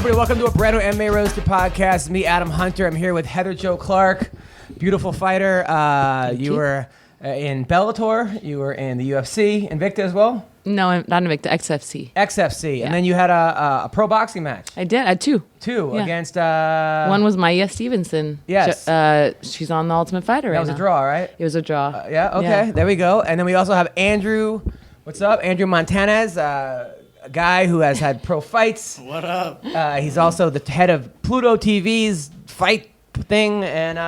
everybody, welcome to a brand new MMA Roasted podcast. It's me, Adam Hunter. I'm here with Heather Jo Clark, beautiful fighter. You were in Bellator. You were in the UFC, Invicta as well? No, I'm not Invicta, XFC. XFC. Yeah. And then you had a pro boxing match. I did. I had two. Yeah. Against... One was Maya Stevenson. Yes. She's on The Ultimate Fighter right now. That was a draw, right? It was a draw. Yeah, okay. There we go. And then we also have Andrew... What's up? Andrew Montanez, a guy who has had pro fights. What up? He's also the head of Pluto TV's fight thing, and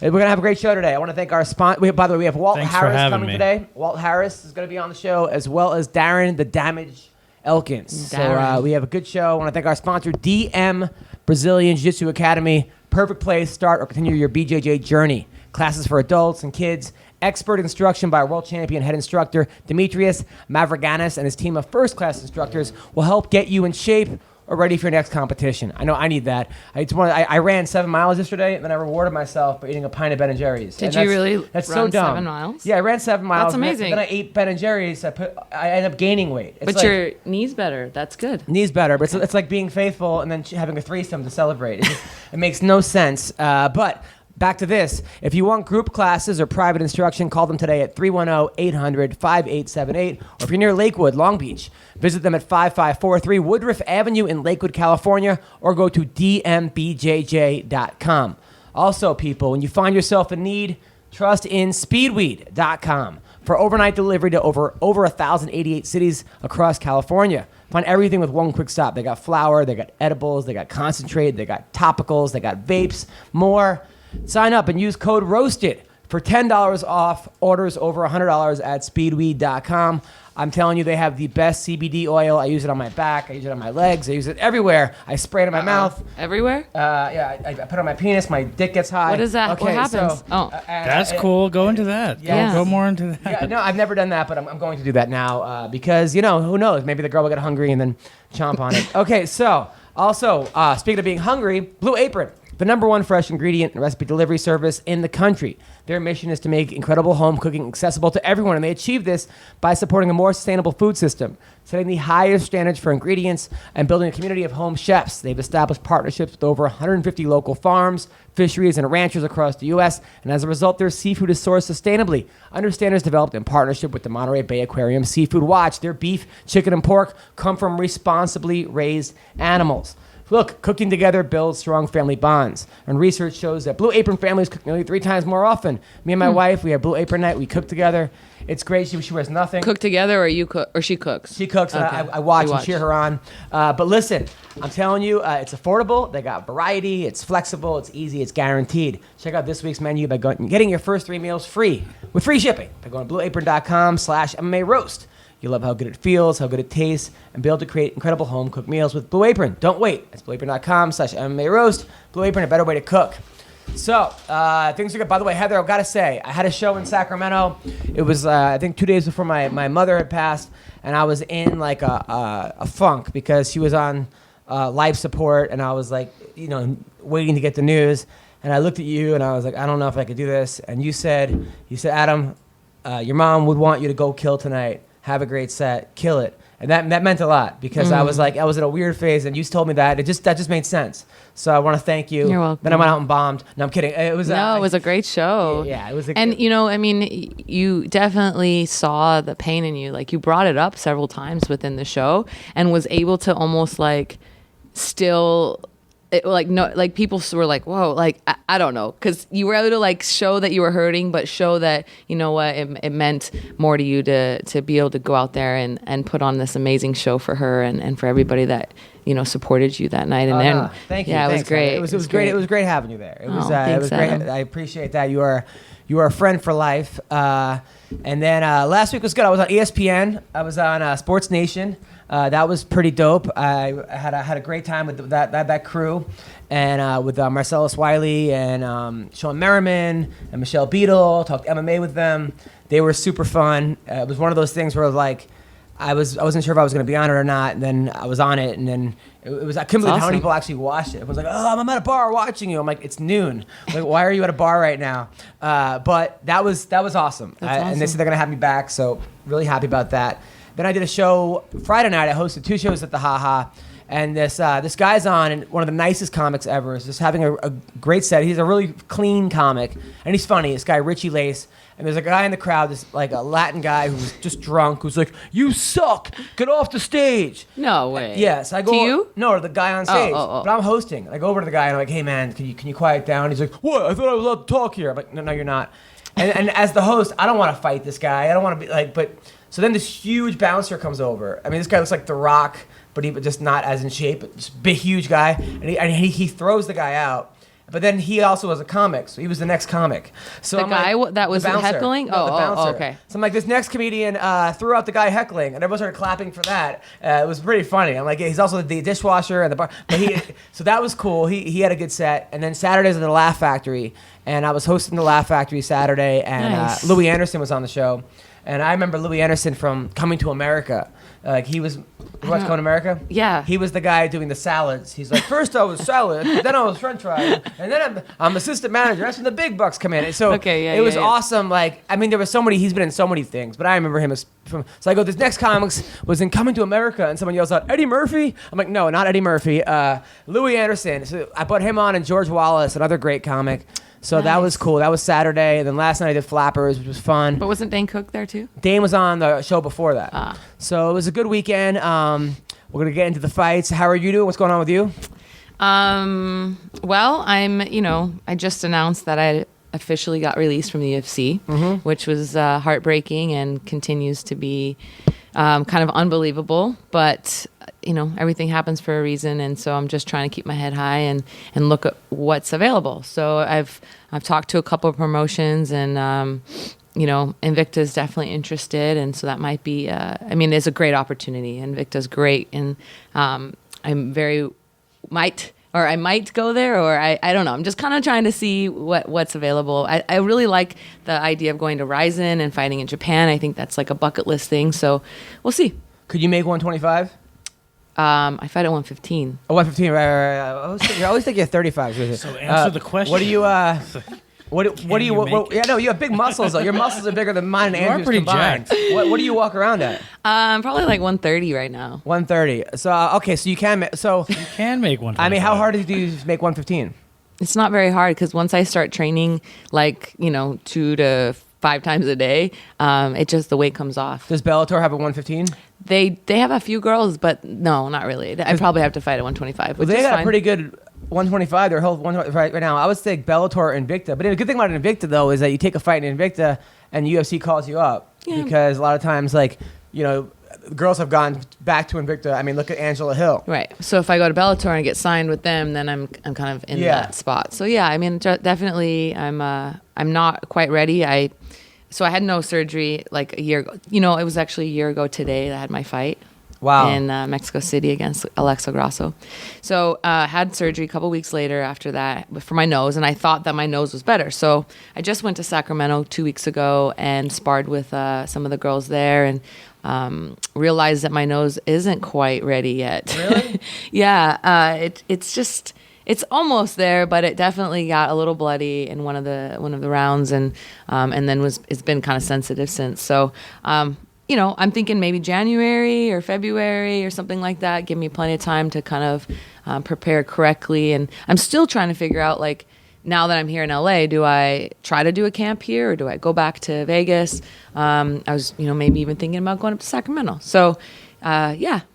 we're going to have a great show today. I want to thank our sponsor. By the way, we have Walt Harris coming today. Walt Harris is going to be on the show, as well as Darren the Damage Elkins. So we have a good show. I want to thank our sponsor, DM Brazilian Jiu-Jitsu Academy. Perfect place to start or continue your BJJ journey. Classes for adults and kids. Expert instruction by world champion head instructor Demetrius Mavraganis and his team of first-class instructors will help get you in shape or ready for your next competition. I know I need that. I ran 7 miles yesterday, and then I rewarded myself by eating a pint of Ben & Jerry's. Did you really That's run so dumb. 7 miles? Yeah, I ran 7 miles. That's amazing. Then I ate Ben & Jerry's. I ended up gaining weight. It's but like, your knee's better. That's good. knees better, but it's like being faithful and then having a threesome to celebrate. It makes no sense. But back to this. If you want group classes or private instruction, call them today at 310-800-5878. Or if you're near Lakewood, Long Beach, visit them at 5543 Woodruff Avenue in Lakewood, California, or go to dmbjj.com. Also, people, when you find yourself in need, trust in speedweed.com for overnight delivery to over 1,088 cities across California. Find everything with one quick stop. They got flour, they got edibles, they got concentrate, they got topicals, they got vapes, more. Sign up and use code ROASTED for $10 off orders over $100 at speedweed.com. I'm telling you, they have the best CBD oil. I use it on my back. I use it on my legs. I use it everywhere. I spray it in my mouth. Everywhere? Yeah, I put it on my penis. My dick gets high. What is that? Okay, what happens? So, That's cool. Go into that. Yeah. Go more into that. Yeah, no, I've never done that, but I'm going to do that now because, who knows? Maybe the girl will get hungry and then chomp on it. Okay, so also, speaking of being hungry, Blue Apron, the #1 fresh ingredient and recipe delivery service in the country. Their mission is to make incredible home cooking accessible to everyone, and they achieve this by supporting a more sustainable food system, setting the highest standards for ingredients, and building a community of home chefs. They've established partnerships with over 150 local farms, fisheries, and ranchers across the U.S., and as a result, their seafood is sourced sustainably. Under standards developed in partnership with the Monterey Bay Aquarium Seafood Watch, their beef, chicken, and pork come from responsibly raised animals. Look, cooking together builds strong family bonds. And research shows that Blue Apron families cook nearly 3 times more often. Me and my wife, we have Blue Apron night. We cook together. It's great. She wears nothing. Cook together or you cook? Or she cooks? She cooks. Okay. I watch and cheer her on. But listen, I'm telling you, it's affordable. They got variety. It's flexible. It's easy. It's guaranteed. Check out this week's menu by getting your first 3 meals free with free shipping by going to blueapron.com/MMA Roast. You love how good it feels, how good it tastes, and be able to create incredible home-cooked meals with Blue Apron. Don't wait. It's blueapron.com/MMA Roast. Blue Apron, a better way to cook. So, things are good. By the way, Heather, I've got to say, I had a show in Sacramento. It was, I think, 2 days before my mother had passed, and I was in, like, a funk because she was on life support, and I was, like, waiting to get the news. And I looked at you, and I was like, I don't know if I could do this. And you said, Adam, your mom would want you to go kill tonight. Have a great set, kill it. And that meant a lot because I was in a weird phase and you told me that. That just made sense. So I want to thank you. You're welcome. Then I went out and bombed. No, I'm kidding. It was a great show. Yeah, it was you definitely saw the pain in you. Like you brought it up several times within the show and was able to almost still people were like, whoa, I don't know, because you were able to show that you were hurting, but show that it meant more to you to be able to go out there and put on this amazing show for her and for everybody that supported you that night. And then thank you. Yeah, Thanks, it was great. It was great. It was great having you there. It was thanks, great. Adam. I appreciate that. You are a friend for life. And then last week was good. I was on ESPN. I was on Sports Nation. That was pretty dope. I had a great time with that crew, and with Marcellus Wiley and Sean Merriman and Michelle Beadle. Talked MMA with them. They were super fun. It was one of those things where I wasn't sure if I was going to be on it or not, and then I was on it, and then it was I couldn't believe how many people actually watched it. It was like, oh, I'm at a bar watching you. I'm like, it's noon. Like, why are you at a bar right now? But that was awesome. And they said they're going to have me back, so really happy about that. Then I did a show Friday night. I hosted 2 shows at the Ha Ha, And this guy's on, and one of the nicest comics ever is just having a great set. He's a really clean comic, and he's funny. This guy, Richie Lace. And there's a guy in the crowd, this like a Latin guy who's just drunk, who's like, "You suck! Get off the stage!" No way. Yes, I go. To you? No, to the guy on stage. Oh. But I'm hosting. I go over to the guy and I'm like, "Hey man, can you quiet down?" He's like, "What? I thought I was allowed to talk here." I'm like, "No, you're not." And as the host, I don't want to fight this guy. I don't want to be like, but so then this huge bouncer comes over. I mean, this guy looks like The Rock, but he just not as in shape. But just big, huge guy, and he throws the guy out. But then he also was a comic, so he was the next comic. So The guy that was heckling? No, the bouncer. Okay. So I'm like, this next comedian threw out the guy heckling, and everyone started clapping for that. It was pretty funny. I'm like, he's also the dishwasher and the bar. But so that was cool. He had a good set. And then Saturdays at the Laugh Factory, and I was hosting the Laugh Factory Saturday, and Nice. Louis Anderson was on the show. And I remember Louis Anderson from Coming to America. He was, you watch Coming to America? Yeah. He was the guy doing the salads. He's like, first I was salad, then I was french fries, and then I'm assistant manager. That's when the big bucks come in. And so it was awesome. Like, I mean, there was he's been in so many things, but I remember him so I go, this next comics was in Coming to America, and someone yells out, Eddie Murphy? I'm like, no, not Eddie Murphy. Louis Anderson. So I put him on, and George Wallace, another great comic. So that was cool. That was Saturday. And then last night I did Flappers, which was fun. But wasn't Dane Cook there too? Dane was on the show before that. So it was a good weekend. We're going to get into the fights. How are you doing? What's going on with you? Well, I just announced that I officially got released from the UFC, which was heartbreaking and continues to be kind of unbelievable. But everything happens for a reason, and so I'm just trying to keep my head high and look at what's available. So I've talked to a couple of promotions, and Invicta's definitely interested, and so that might be. It's a great opportunity. Invicta's great, and I might go there, or I don't know. I'm just kind of trying to see what's available. I really like the idea of going to Ryzen and fighting in Japan. I think that's like a bucket list thing. So we'll see. Could you make 125? I fight at 115. Oh, 115, right. I always think you're 35. So answer the question. What do you? You have big muscles though. Your muscles are bigger than mine and You are Andrew's pretty combined. jacked. What do you walk around at? Probably like 130 right now. 130. So okay, so you can. You can make 125. I mean, how hard do you make 115? It's not very hard because once I start training, 2 to 5 times a day, the weight comes off. Does Bellator have a 115? They have a few girls, but no, not really. I probably have to fight at 125. Well, they got a pretty good 125. They're held right now. I would say Bellator or Invicta. But the good thing about Invicta though is that you take a fight in Invicta and UFC calls you up because a lot of times girls have gone back to Invicta. I mean, look at Angela Hill. Right. So if I go to Bellator and get signed with them, then I'm kind of in that spot. So yeah, definitely I'm not quite ready. So I had no surgery like a year ago. It was actually a year ago today that I had my fight. Wow. In Mexico City against Alexa Grasso. So had surgery a couple weeks later after that for my nose, and I thought that my nose was better. So I just went to Sacramento 2 weeks ago and sparred with some of the girls there, and realized that my nose isn't quite ready yet. Really? Yeah. It's almost there, but it definitely got a little bloody in one of the rounds, and then it's been kind of sensitive since. So. I'm thinking maybe January or February or something like that. Give me plenty of time to kind of prepare correctly. And I'm still trying to figure out, now that I'm here in LA, do I try to do a camp here or do I go back to Vegas? I was, maybe even thinking about going up to Sacramento. So,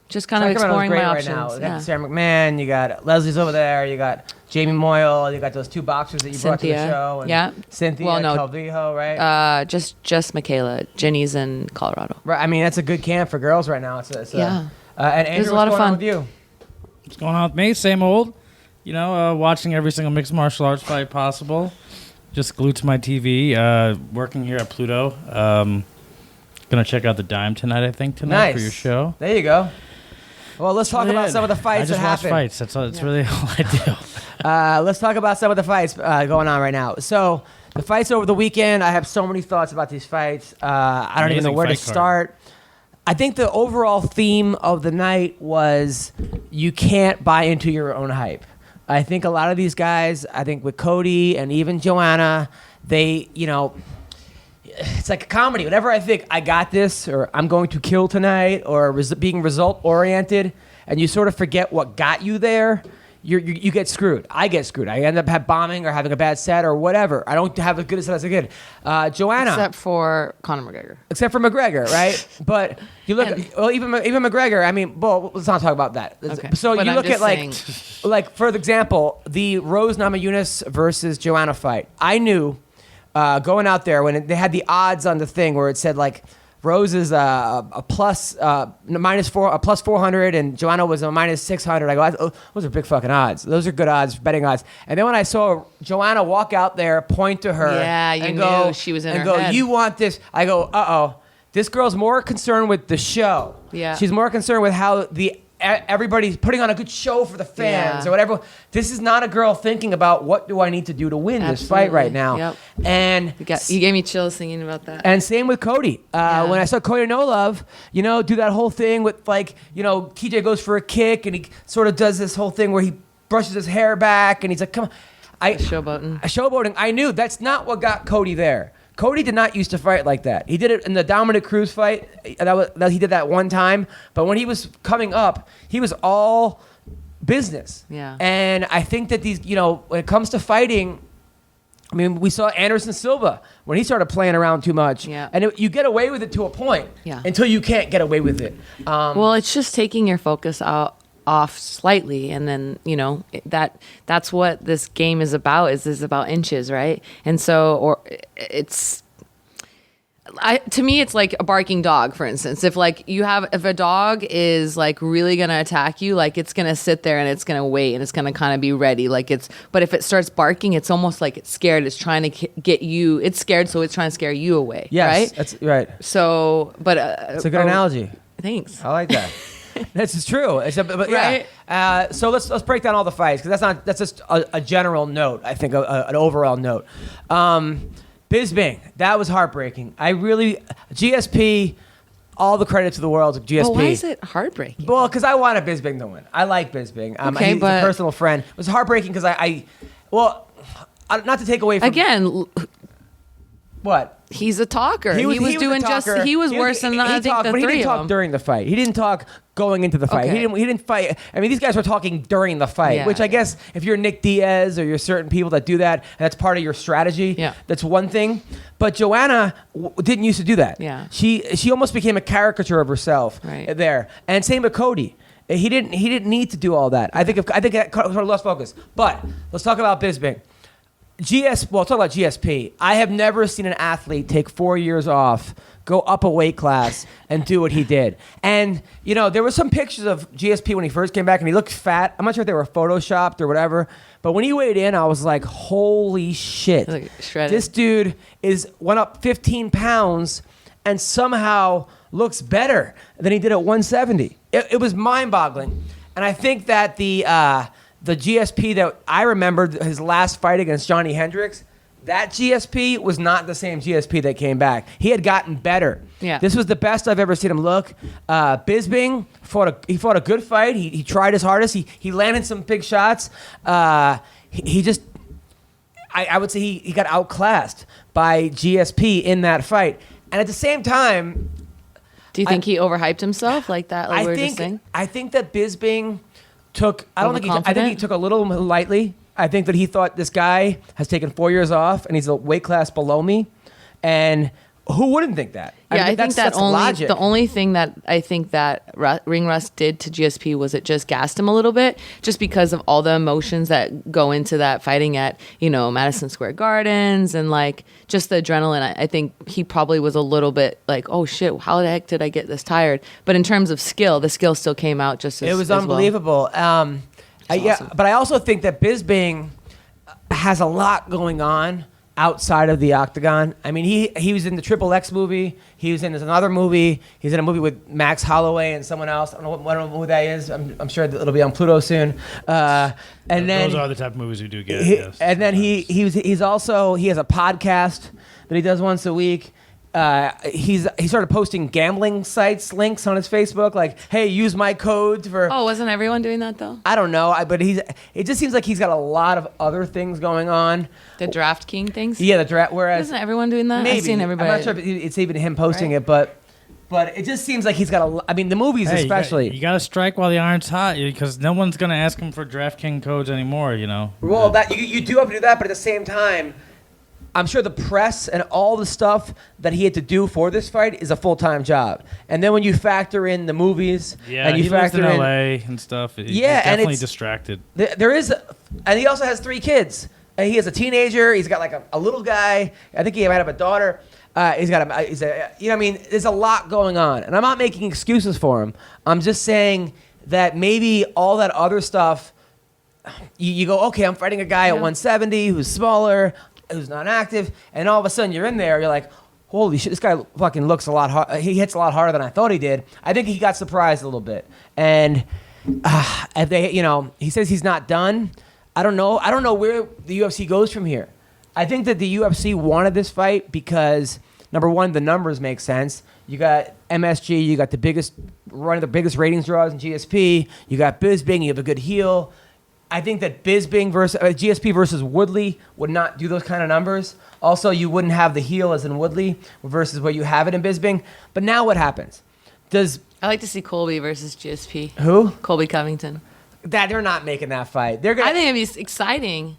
just kind of exploring my options. Right now. You got Yeah. Sarah McMahon, you got Leslie's over there, you got Jamie Moyle, you got those 2 boxers that you brought to the show. And Cynthia Calvillo, right? Just Michaela. Jenny's in Colorado. Right. I mean, that's a good camp for girls right now. And Andrew, There's a lot of fun. With you? What's going on with me? Same old. Watching every single mixed martial arts fight possible. Just glued to my TV. Working here at Pluto. Gonna check out the Dime tonight, I think, Nice. For your show. There you go. Well, let's talk about some of the fights that happened. I just watch fights. That's really all I do. Let's talk about some of the fights going on right now. So the fights over the weekend, I have so many thoughts about these fights. I don't even know where to start. I think the overall theme of the night was you can't buy into your own hype. I think a lot of these guys, with Cody and even Joanna, they, it's like a comedy. Whenever I think I got this or I'm going to kill tonight or being result oriented, and you sort of forget what got you there, you get screwed. I get screwed. I end up bombing or having a bad set or whatever. I don't have as good a set as I could. Joanna. Except for Conor McGregor. Except for McGregor, right? But you look at, even McGregor, I mean, well, let's not talk about that. Okay. So But you I'm look at just like for example, the Rose Namajunas versus Joanna fight. I knew going out there when they had the odds on the thing where it said like Rose is a plus minus a plus 400 and Joanna was a minus 600. I go, those are big fucking odds. Those are good odds, betting odds. And then when I saw Joanna walk out there, point to her, you knew she was in her head. You want this? I go, this girl's more concerned with the show. Yeah, she's more concerned with how everybody's putting on a good show for the fans or whatever. This is not a girl thinking about what do I need to do to win this fight right now. Yep. And you gave me chills thinking about that. And same with Cody. When I saw Cody No Love, do that whole thing with TJ goes for a kick and he sort of does this whole thing where he brushes his hair back and he's like, come on. Showboating. I knew that's not what got Cody there. Cody did not used to fight like that. He did it in the Dominic Cruz fight. He did that one time. But when he was coming up, he was all business. Yeah. And I think that these, when it comes to fighting, I mean, we saw Anderson Silva when he started playing around too much. Yeah. And you get away with it to a point until you can't get away with it. Well, it's just taking your focus off slightly, and then that's what this game is about. Is about inches, right? And so, to me, it's like a barking dog, for instance. If a dog is like really gonna attack you, like it's gonna sit there and it's gonna wait and it's gonna kind of be ready. But if it starts barking, it's almost like it's scared. It's trying to get you. It's scared, so it's trying to scare you away. Yes, right. That's right. So, but it's a good analogy. Thanks. I like that. That's true. Right? So let's break down all the fights because that's just a general note. I think an overall note. Bisping, that was heartbreaking. GSP, all the credit to the world to GSP. Well, why is it heartbreaking? Well, because I wanted Bisping to win. I like Bisping. Okay, he's a personal friend. It was heartbreaking because not to take away from again. What? He's a talker. He was worse than I think the three of them. But he didn't talk during the fight. He didn't talk going into the fight. Okay. He didn't fight. I mean, these guys were talking during the fight, which I guess if you're Nick Diaz or you're certain people that do that, and that's part of your strategy. That's one thing. But Joanna didn't used to do that. Yeah. She almost became a caricature of herself there. And same with Cody. He didn't need to do all that. I think that sort of lost focus. But let's talk about Bisping. Talk about GSP. I have never seen an athlete take 4 years off, go up a weight class, and do what he did. And, there were some pictures of GSP when he first came back, and he looked fat. I'm not sure if they were photoshopped or whatever. But when he weighed in, I was like, holy shit. This dude went up 15 pounds and somehow looks better than he did at 170. It was mind-boggling. And I think that the GSP that I remembered his last fight against Johnny Hendricks, that GSP was not the same GSP that came back. He had gotten better. Yeah. This was the best I've ever seen him look. Bisping fought a good fight. He tried his hardest. He landed some big shots. I would say he got outclassed by GSP in that fight. And at the same time, do you think he overhyped himself like that? Like we were just saying? I think that Bisping I think he took a little lightly. I think that he thought this guy has taken 4 years off and he's a weight class below me. And who wouldn't think that? I think that's logic. The only thing that I think that ring rust did to GSP was it just gassed him a little bit, just because of all the emotions that go into that fighting at Madison Square Gardens and just the adrenaline. I think he probably was a little bit like, oh shit, how the heck did I get this tired? But in terms of skill, the skill still came out just as. It was unbelievable. Well. Awesome. But I also think that Bisping has a lot going on outside of the octagon. I mean, he was in the Triple X movie. He was in another movie. He's in a movie with Max Holloway and someone else. I don't know who that is. I'm sure that it'll be on Pluto soon. Then those are the type of movies we do get. Yes. And then he has a podcast that he does once a week. He started posting gambling sites links on his Facebook, like, "Hey, use my code for." Oh, wasn't everyone doing that though? I don't know, but it just seems like he's got a lot of other things going on. The DraftKings things. Yeah, the draft. Whereas isn't everyone doing that? Maybe I've seen everybody. I'm not sure if it's even him posting it, but But it just seems like he's got a. I mean, the movies especially. You got to strike while the iron's hot because no one's gonna ask him for DraftKings codes anymore. Well, that you do have to do that, but at the same time, I'm sure the press and all the stuff that he had to do for this fight is a full-time job. And then when you factor in the movies, and you he factor lives in in LA and stuff, he's and definitely it's distracted. There is, and he also has 3 kids. And he has a teenager. He's got like a little guy. I think he might have a daughter. He's got there's a lot going on, and I'm not making excuses for him. I'm just saying that maybe all that other stuff, you go, okay, I'm fighting a guy at 170 who's smaller, who's not active, and all of a sudden you're in there, you're like, holy shit, this guy fucking looks a lot hard. He hits a lot harder than I thought he did. I think he got surprised a little bit, and if they, he says he's not done. I don't know. I don't know where the UFC goes from here. I think that the UFC wanted this fight because, number one, the numbers make sense. You got MSG, you got one of the biggest ratings draws in GSP. You got Bisping, you have a good heel. I think that Bisping versus GSP versus Woodley would not do those kind of numbers. Also, you wouldn't have the heel as in Woodley versus where you have it in Bisping. But now what happens? I like to see Colby versus GSP. Who? Colby Covington. That they're not making that fight. I think it'd be exciting.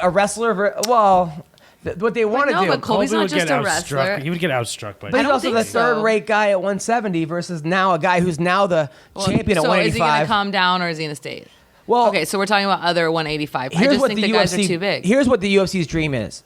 A wrestler, what they want to do. But Colby's not just a wrestler. He would get outstruck by. But he's also the third-rate guy at 170 versus now a guy who's now the champion at 185. So is he going to come down or is he going to stay? Well, okay, so we're talking about other 185. I just think the guys are too big. Here's what the UFC's dream is.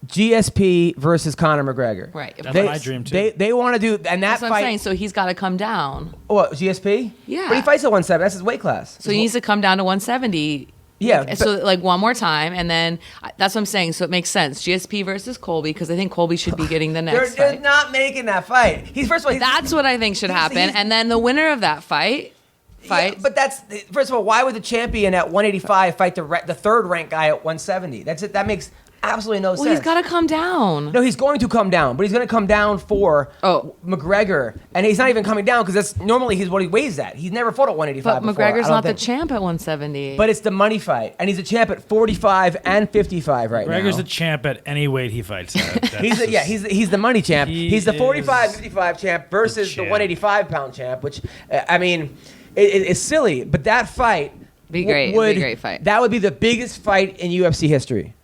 GSP versus Conor McGregor. Right. That's my dream too. They want to do, and that's that what fight. I'm saying. So he's got to come down. What, GSP? Yeah. But he fights at 170. That's his weight class. So he needs to come down to 170. Yeah. So like one more time, and then that's what I'm saying. So it makes sense. GSP versus Colby, because I think Colby should be getting the next they're fight. not making that fight. That's what I think should happen. And then the winner of that fight. Yeah, but that's, first of all, why would the champion at 185 fight the third ranked guy at 170? That's it. That makes absolutely no sense. Well, he's got to come down. No, he's going to come down, but he's going to come down for McGregor, and he's not even coming down because that's normally what he weighs at. He's never fought at 185 But McGregor's not the champ at 170. But it's the money fight, and he's a champ at 45 and 55 right now. McGregor's the champ at any weight he fights at. He's the money champ. He's the 45, 55 champ versus the 185-pound champ, which, I mean, it's silly, but that fight be great. It'd be a great fight. That would be the biggest fight in UFC history.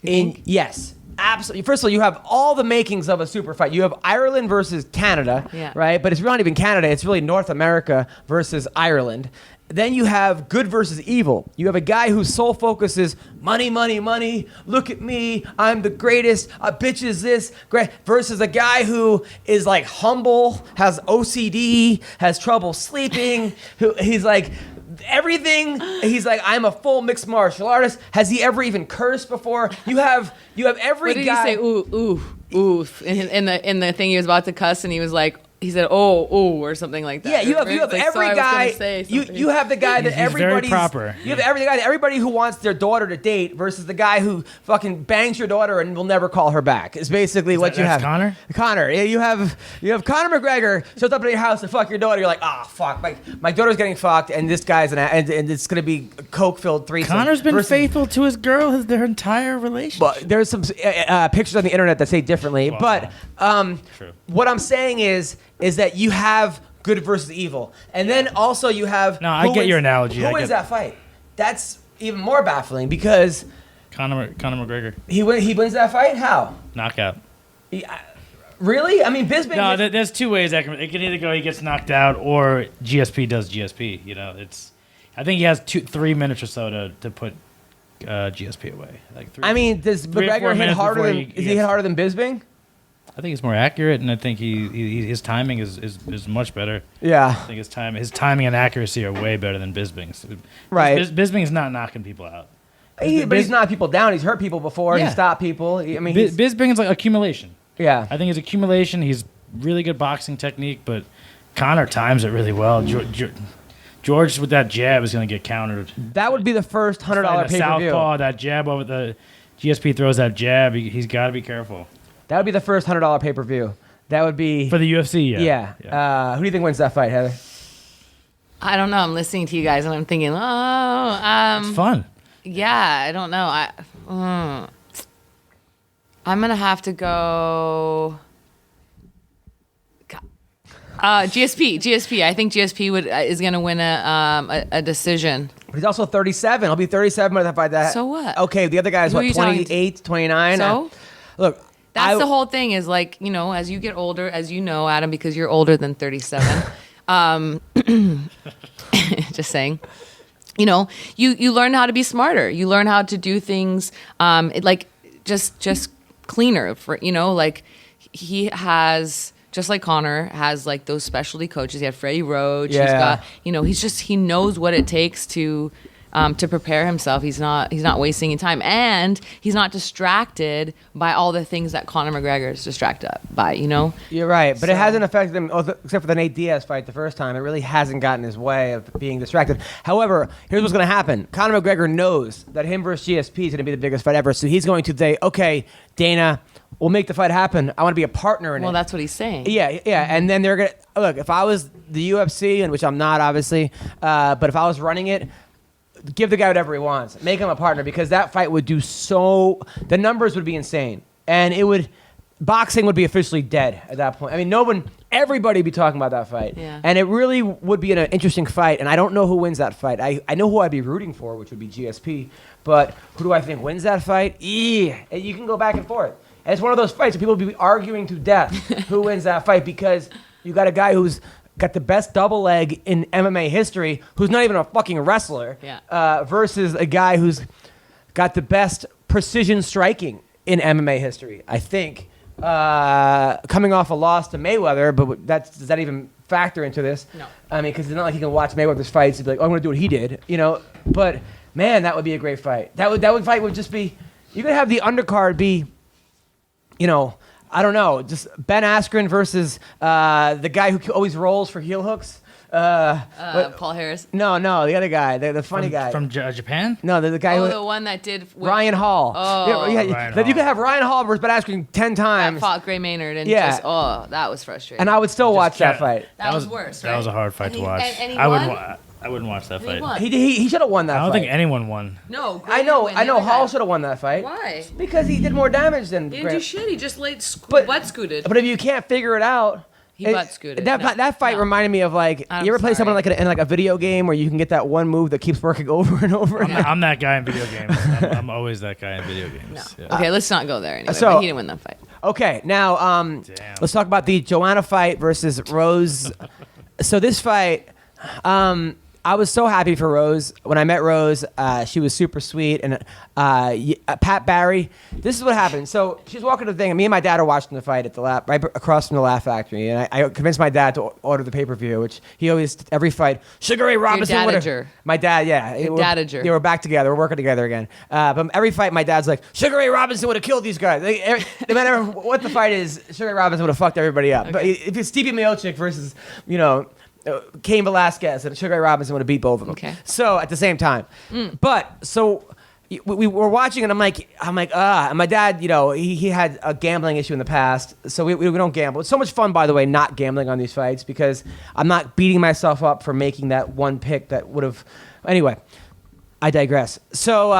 Yes, absolutely. First of all, you have all the makings of a super fight. You have Ireland versus Canada, right? But it's really not even Canada. It's really North America versus Ireland. Then you have good versus evil. You have a guy whose sole focus is money, money, money. Look at me. I'm the greatest. Bitch is this. Great. Versus a guy who is like humble, has OCD, has trouble sleeping. He's like... everything. He's like, I'm a full mixed martial artist. Has he ever even cursed before? You have every what guy. Did he say ooh in the thing he was about to cuss, and he was like, he said oh or something like that. Yeah, you have every guy. You have the guy that everybody's very proper. You have every guy that everybody who wants their daughter to date versus the guy who fucking bangs your daughter and will never call her back. Is basically what you have. Conor? Conor. Yeah, you have Conor McGregor shows up at your house to fuck your daughter. You're like, fuck, my daughter's getting fucked, and this guy's and it's gonna be coke filled threesome. Conor's been faithful to his girl their entire relationship. But there's some pictures on the internet that say differently. Wow. But what I'm saying is that you have good versus evil, and then also you have. No, I get your analogy. Who wins that fight? That's even more baffling because Conor McGregor. He wins that fight. How? Knockout. Really? I mean, Bisping. No, there's two ways it can either go he gets knocked out or GSP does GSP. You know, I think he has 3 minutes or so to put GSP away. I mean, does McGregor hit harder than? Is he hit harder than Bisping? I think he's more accurate, and I think his timing is much better. Yeah. I think his timing and accuracy are way better than Bisping's. Right. Bisping's not knocking people out. But he's knocking people down. He's hurt people before. Yeah. He stopped people. I mean, Bisping's like accumulation. Yeah. I think his accumulation. He's really good boxing technique, but Conor times it really well. George with that jab is going to get countered. That would be the first $100 pay-per-view. Southpaw, that jab over the GSP throws that jab. He's got to be careful. That would be the first $100 pay-per-view. That would be for the UFC. Yeah. Who do you think wins that fight, Heather? I don't know. I'm listening to you guys and I'm thinking, it's fun. Yeah, I don't know. I'm gonna have to go. GSP. I think GSP is going to win a decision. But he's also 37. He'll be 37 by the fight that. So what? Okay, the other guy is Who are what, you talking 28, 29? So? Look. That's the whole thing is like, as you get older, as you know, Adam, because you're older than 37. Just saying. You learn how to be smarter. You learn how to do things just cleaner. Like he has, just like Connor has like those specialty coaches. He had Freddie Roach. Yeah. He's got, he knows what it takes to prepare himself. He's not wasting any time, and he's not distracted by all the things that Conor McGregor is distracted by. You're right, but it hasn't affected him except for the Nate Diaz fight the first time. It really hasn't gotten his way of being distracted. However, here's what's going to happen: Conor McGregor knows that him versus GSP is going to be the biggest fight ever, so he's going to say, "Okay, Dana, we'll make the fight happen. I want to be a partner in it." Well, that's what he's saying. Yeah, and then they're gonna look. If I was the UFC, and which I'm not, obviously, but if I was running it. Give the guy whatever he wants. Make him a partner because that fight would do so. The numbers would be insane, and boxing would be officially dead at that point. I mean, everybody would be talking about that fight, and it really would be an interesting fight. And I don't know who wins that fight. I know who I'd be rooting for, which would be GSP, but who do I think wins that fight? You can go back and forth. And it's one of those fights where people will be arguing to death who wins that fight because you got a guy who's got the best double leg in MMA history, who's not even a fucking wrestler, versus a guy who's got the best precision striking in MMA history, I think. Coming off a loss to Mayweather, but does that even factor into this? No. I mean, because it's not like you can watch Mayweather's fights and be like, oh, I'm going to do what he did, But, man, that would be a great fight. That fight would just be, you could have the undercard be, I don't know, just Ben Askren versus the guy who always rolls for heel hooks. Paul Harris. No, the other guy, the funny guy from Japan. No, the guy who the one that did Ryan Hall. Oh, yeah, Ryan Hall. You could have Ryan Hall versus Ben Askren 10 times. That fought Gray Maynard and that was frustrating. And I would still watch that fight. That was worse. That was a hard fight to watch. And he I wouldn't watch that fight. He should have won that fight. I don't think anyone won. No, Gray I know. didn't win. Hall should have won that fight. Why? Because he did more damage than. He didn't do shit. He just butt scooted. But if you can't figure it out. He butt scooted. That fight reminded me of like you ever play someone in like a video game where you can get that one move that keeps working over and over. I'm that guy in video games. I'm always that guy in video games. No. Yeah. Okay, let's not go there anyway. So- But he didn't win that fight. Okay, now let's talk about the Joanna fight versus Rose. So this fight, I was so happy for Rose. When I met Rose, she was super sweet. And Pat Barry, this is what happened. So she's walking to the thing, and me and my dad are watching the fight at the right across from the Laugh Factory. And I convinced my dad to order the pay-per-view, which he always, every fight, Sugar Ray Robinson. dadager. My dad, yeah. Dadager. They were back together. We're working together again. But every fight, my dad's like, Sugar Ray Robinson would have killed these guys. No matter what the fight is, Sugar Ray Robinson would have fucked everybody up. Okay. But if it's Stevie Miocic versus, Cain Velasquez and Sugar Ray Robinson would have beat both of them. Okay. So at the same time, but so we were watching, and I'm like, and my dad, he had a gambling issue in the past, so we don't gamble. It's so much fun, by the way, not gambling on these fights because I'm not beating myself up for making that one pick that would have. Anyway, I digress. So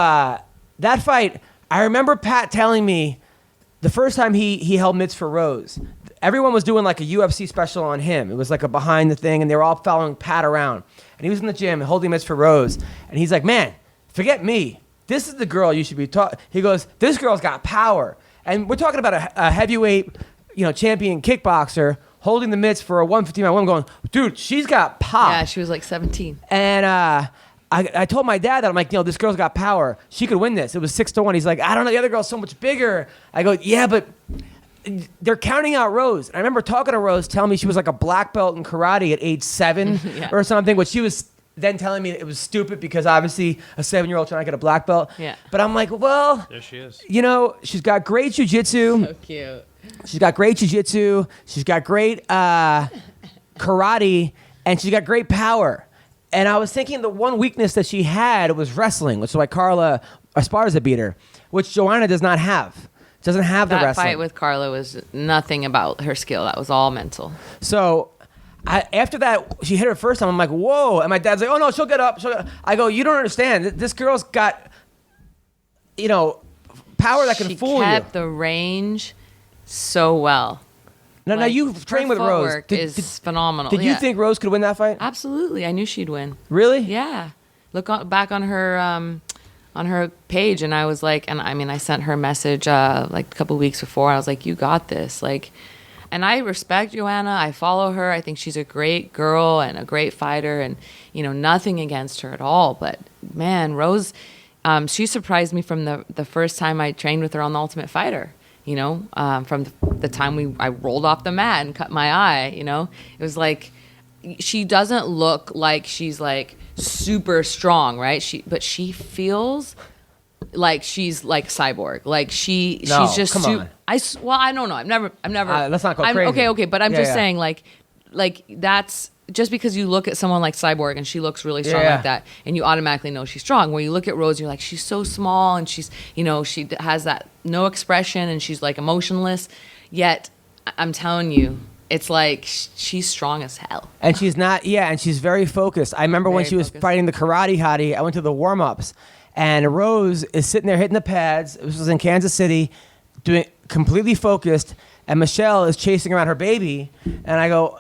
that fight, I remember Pat telling me the first time he held mitts for Rose. Everyone was doing like a UFC special on him. It was like a behind the thing, and they were all following Pat around. And he was in the gym holding mitts for Rose. And he's like, man, forget me. This is the girl you should be talking. He goes, this girl's got power. And we're talking about a heavyweight, champion kickboxer holding the mitts for a 159 woman going, dude, she's got pop. Yeah, she was like 17. And I told my dad that, I'm like, this girl's got power. She could win this. It was 6-1. He's like, I don't know. The other girl's so much bigger. I go, yeah, but they're counting out Rose. And I remember talking to Rose, telling me she was like a black belt in karate at age 7 or something, which she was then telling me it was stupid because obviously a 7-year-old trying to get a black belt. Yeah. But I'm like, well, there she is. She's got great jiu-jitsu. So cute. She's got great jiu-jitsu. She's got great karate, and she's got great power. And I was thinking the one weakness that she had was wrestling, which is why Carla Esparza beat her, which Joanna does not have. Doesn't have the wrestling. That fight with Carla was nothing about her skill. That was all mental. So after that, she hit her first time. I'm like, whoa. And my dad's like, oh, no, she'll get up. I go, you don't understand. This girl's got, power that can fool you. She kept the range so well. No, you've trained with Rose. Footwork is phenomenal. Did you think Rose could win that fight? Absolutely. I knew she'd win. Really? Yeah. Back on her page, and I was like, and I mean, I sent her a message like a couple weeks before. I was like, you got this. Like, and I respect Joanna. I follow her. I think she's a great girl and a great fighter, and nothing against her at all. But man, Rose, she surprised me from the first time I trained with her on The Ultimate Fighter. From the time I rolled off the mat and cut my eye. It was like she doesn't look like she's like super strong, right? But she feels like she's like cyborg. Like she's just come on. I don't know. I've never. Let's not go crazy. Okay, but I'm just saying like that's just because you look at someone like Cyborg and she looks really strong like that, and you automatically know she's strong. Where you look at Rose, you're like, she's so small, and she's, she has that no expression, and she's like emotionless. Yet, I'm telling you, it's like she's strong as hell. And she's not, and she's very focused. I remember when she was fighting the karate hottie, I went to the warm-ups, and Rose is sitting there hitting the pads. This was in Kansas City, doing completely focused, and Michelle is chasing around her baby, and I go,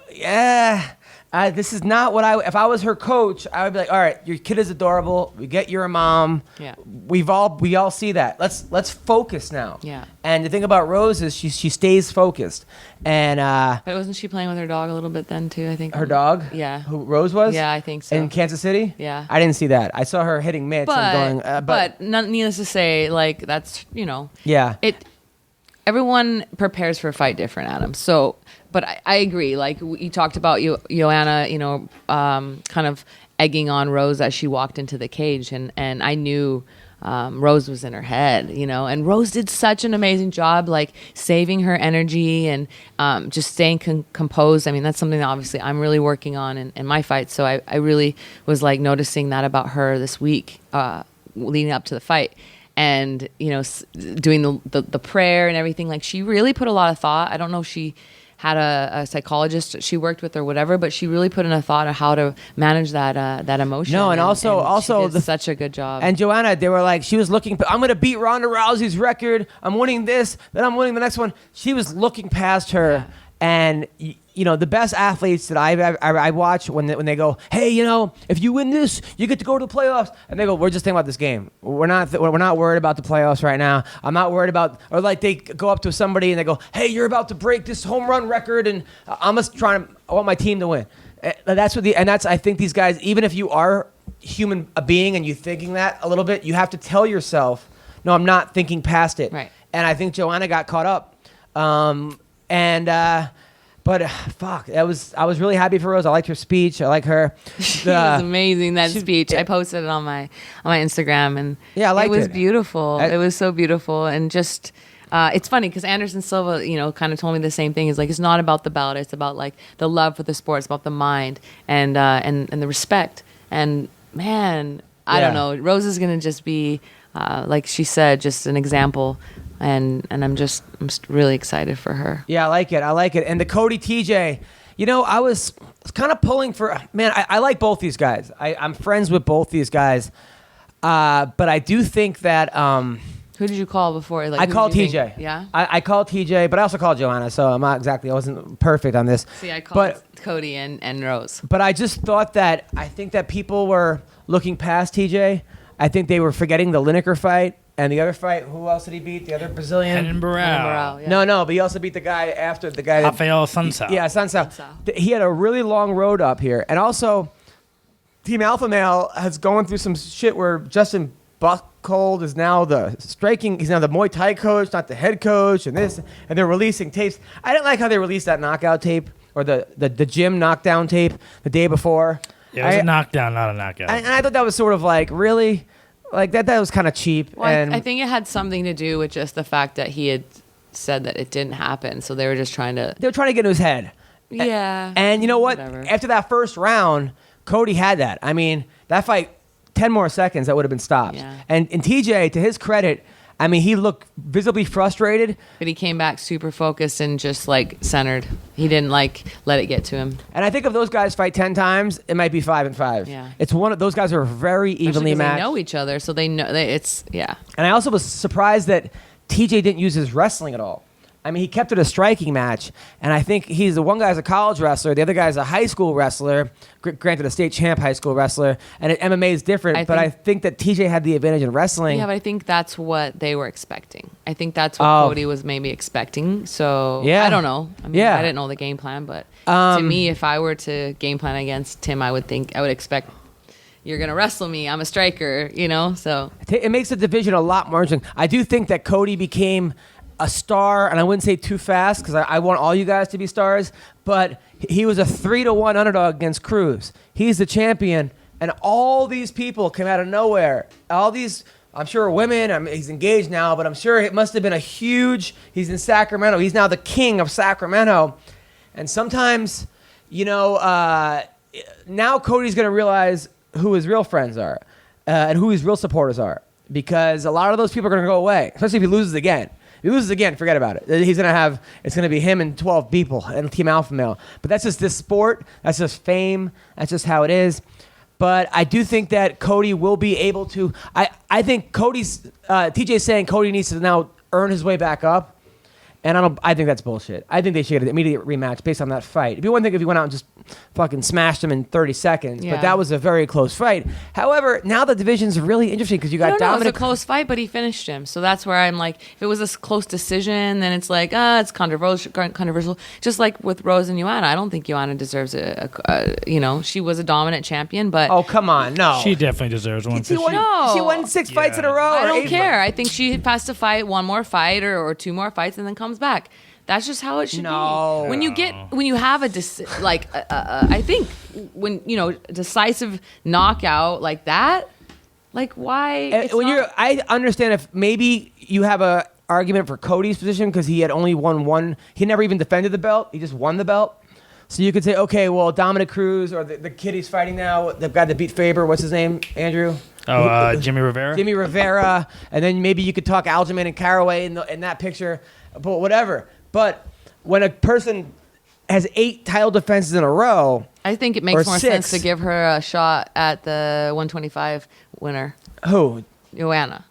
this is not what if I was her coach, I would be like, all right, your kid is adorable. We get you're a mom. Yeah. We all see that. Let's focus now. Yeah. And the thing about Rose is she stays focused. And but wasn't she playing with her dog a little bit then too? I think her dog. Yeah. Who Rose was? Yeah, I think so. In Kansas City. Yeah. I didn't see that. I saw her hitting mitts and going. But needless to say, like that's Yeah. Everyone prepares for a fight different, Adam. So, but I agree. Like you talked about Joanna, kind of egging on Rose as she walked into the cage, and I knew Rose was in her head, and Rose did such an amazing job, like saving her energy and just staying composed. I mean, that's something that obviously I'm really working on in my fight. So I really was like noticing that about her this week, leading up to the fight. And doing the prayer and everything, like she really put a lot of thought. I don't know if she had a psychologist she worked with or whatever, but she really put in a thought of how to manage that emotion. No, and also she did such a good job. And Joanna, they were like, she was looking. I'm gonna beat Ronda Rousey's record. I'm winning this, then I'm winning the next one. She was looking past her, and the best athletes that I watch when they go, hey, if you win this, you get to go to the playoffs, and they go, we're just thinking about this game. We're not worried about the playoffs right now. I'm not worried about, or like they go up to somebody and they go, hey, you're about to break this home run record, and I want my team to win. That's I think these guys, even if you are a being and you're thinking that a little bit, you have to tell yourself, no, I'm not thinking past it. Right. And I think Joanna got caught up, But fuck, I was really happy for Rose. I liked her speech. I like her. She was amazing, that speech. I posted it on my Instagram, and I liked it. It was beautiful. It was so beautiful, and just it's funny because Anderson Silva, kind of told me the same thing. It's like it's not about the belt. It's about like the love for the sport. It's about the mind and the respect. And man, I don't know. Rose is gonna just be like she said, just an example. And I'm just really excited for her. Yeah, I like it. And the Cody TJ, I was kind of pulling for, man, I like both these guys. I'm friends with both these guys. But I do think that... who did you call before? Like, I called TJ. Yeah? I called TJ, but I also called Joanna, so I wasn't perfect on this. See, I called Cody and Rose. But I just thought that, I think that people were looking past TJ. I think they were forgetting the Lineker fight. And the other fight, who else did he beat? The other Brazilian? Renan Barão. Yeah. No, but he also beat the guy after the guy. Rafael Sunsao. Yeah, Sunsao. He had a really long road up here. And also, Team Alpha Male has going through some shit where Justin Buchhold is now he's now the Muay Thai coach, not the head coach, and they're releasing tapes. I didn't like how they released that knockout tape, or the gym knockdown tape the day before. Yeah, it was a knockdown, not a knockout. And I thought that was sort of like, really? Like that was kind of cheap. Well, and I think it had something to do with just the fact that he had said that it didn't happen, so they were just trying to... They were trying to get into his head. Yeah. And you know what? Whatever. After that first round, Cody had that. I mean, that fight, 10 more seconds, that would have been stopped. Yeah. And TJ, to his credit, I mean, he looked visibly frustrated. But he came back super focused and just like centered. He didn't like let it get to him. And I think if those guys fight 10 times, it might be 5-5. Yeah. It's one of those guys are very evenly matched. They know each other, so they know it's yeah. And I also was surprised that TJ didn't use his wrestling at all. I mean, he kept it a striking match, and I think the one guy's a college wrestler, the other guy's a high school wrestler, granted a state champ high school wrestler, and MMA is different, I think that TJ had the advantage in wrestling. Yeah, but I think that's what they were expecting. I think that's what Cody was maybe expecting, so I don't know. I mean, I didn't know the game plan, but to me, if I were to game plan against Tim, I would expect you're going to wrestle me. I'm a striker, so. It makes the division a lot more interesting. I do think that Cody became a star, and I wouldn't say too fast because I want all you guys to be stars, but he was a 3-1 underdog against Cruz. He's the champion, and all these people came out of nowhere. All these, I'm sure, women. He's engaged now, but I'm sure it must have been he's in Sacramento. He's now the king of Sacramento. And sometimes, now Cody's going to realize who his real friends are and who his real supporters are, because a lot of those people are going to go away, especially if he loses again. If he loses again, forget about it. It's going to be him and 12 people and Team Alpha Male. But that's just this sport. That's just fame. That's just how it is. But I do think that Cody will be able to. I think TJ's saying Cody needs to now earn his way back up. And I think that's bullshit. I think they should get an immediate rematch based on that fight. It'd be one thing if you went out and just fucking smashed him in 30 seconds, but that was a very close fight. However, now the division's really interesting because you got Dominic. It was a close fight, but he finished him. So that's where I'm like, if it was a close decision, then it's like, it's controversial. Just like with Rose and Joanna, I don't think Joanna deserves she was a dominant champion, but. Oh, come on, no. She definitely deserves one. She won 6 fights in a row. I don't care. I think she has to fight one more fight or 2 more fights and then comes back. That's just how it should be. When you have I think when decisive knockout like that, like why? I understand if maybe you have a argument for Cody's position because he had only won one. He never even defended the belt. He just won the belt. So you could say, okay, well, Dominic Cruz or the kid he's fighting now, the guy that beat Faber, what's his name, Andrew? Jimmy Rivera. Jimmy Rivera, and then maybe you could talk Aljamain and Caraway in that picture, but whatever. But when a person has 8 title defenses in a row, I think it makes more sense to give her a shot at the 125 winner. Who? Joanna.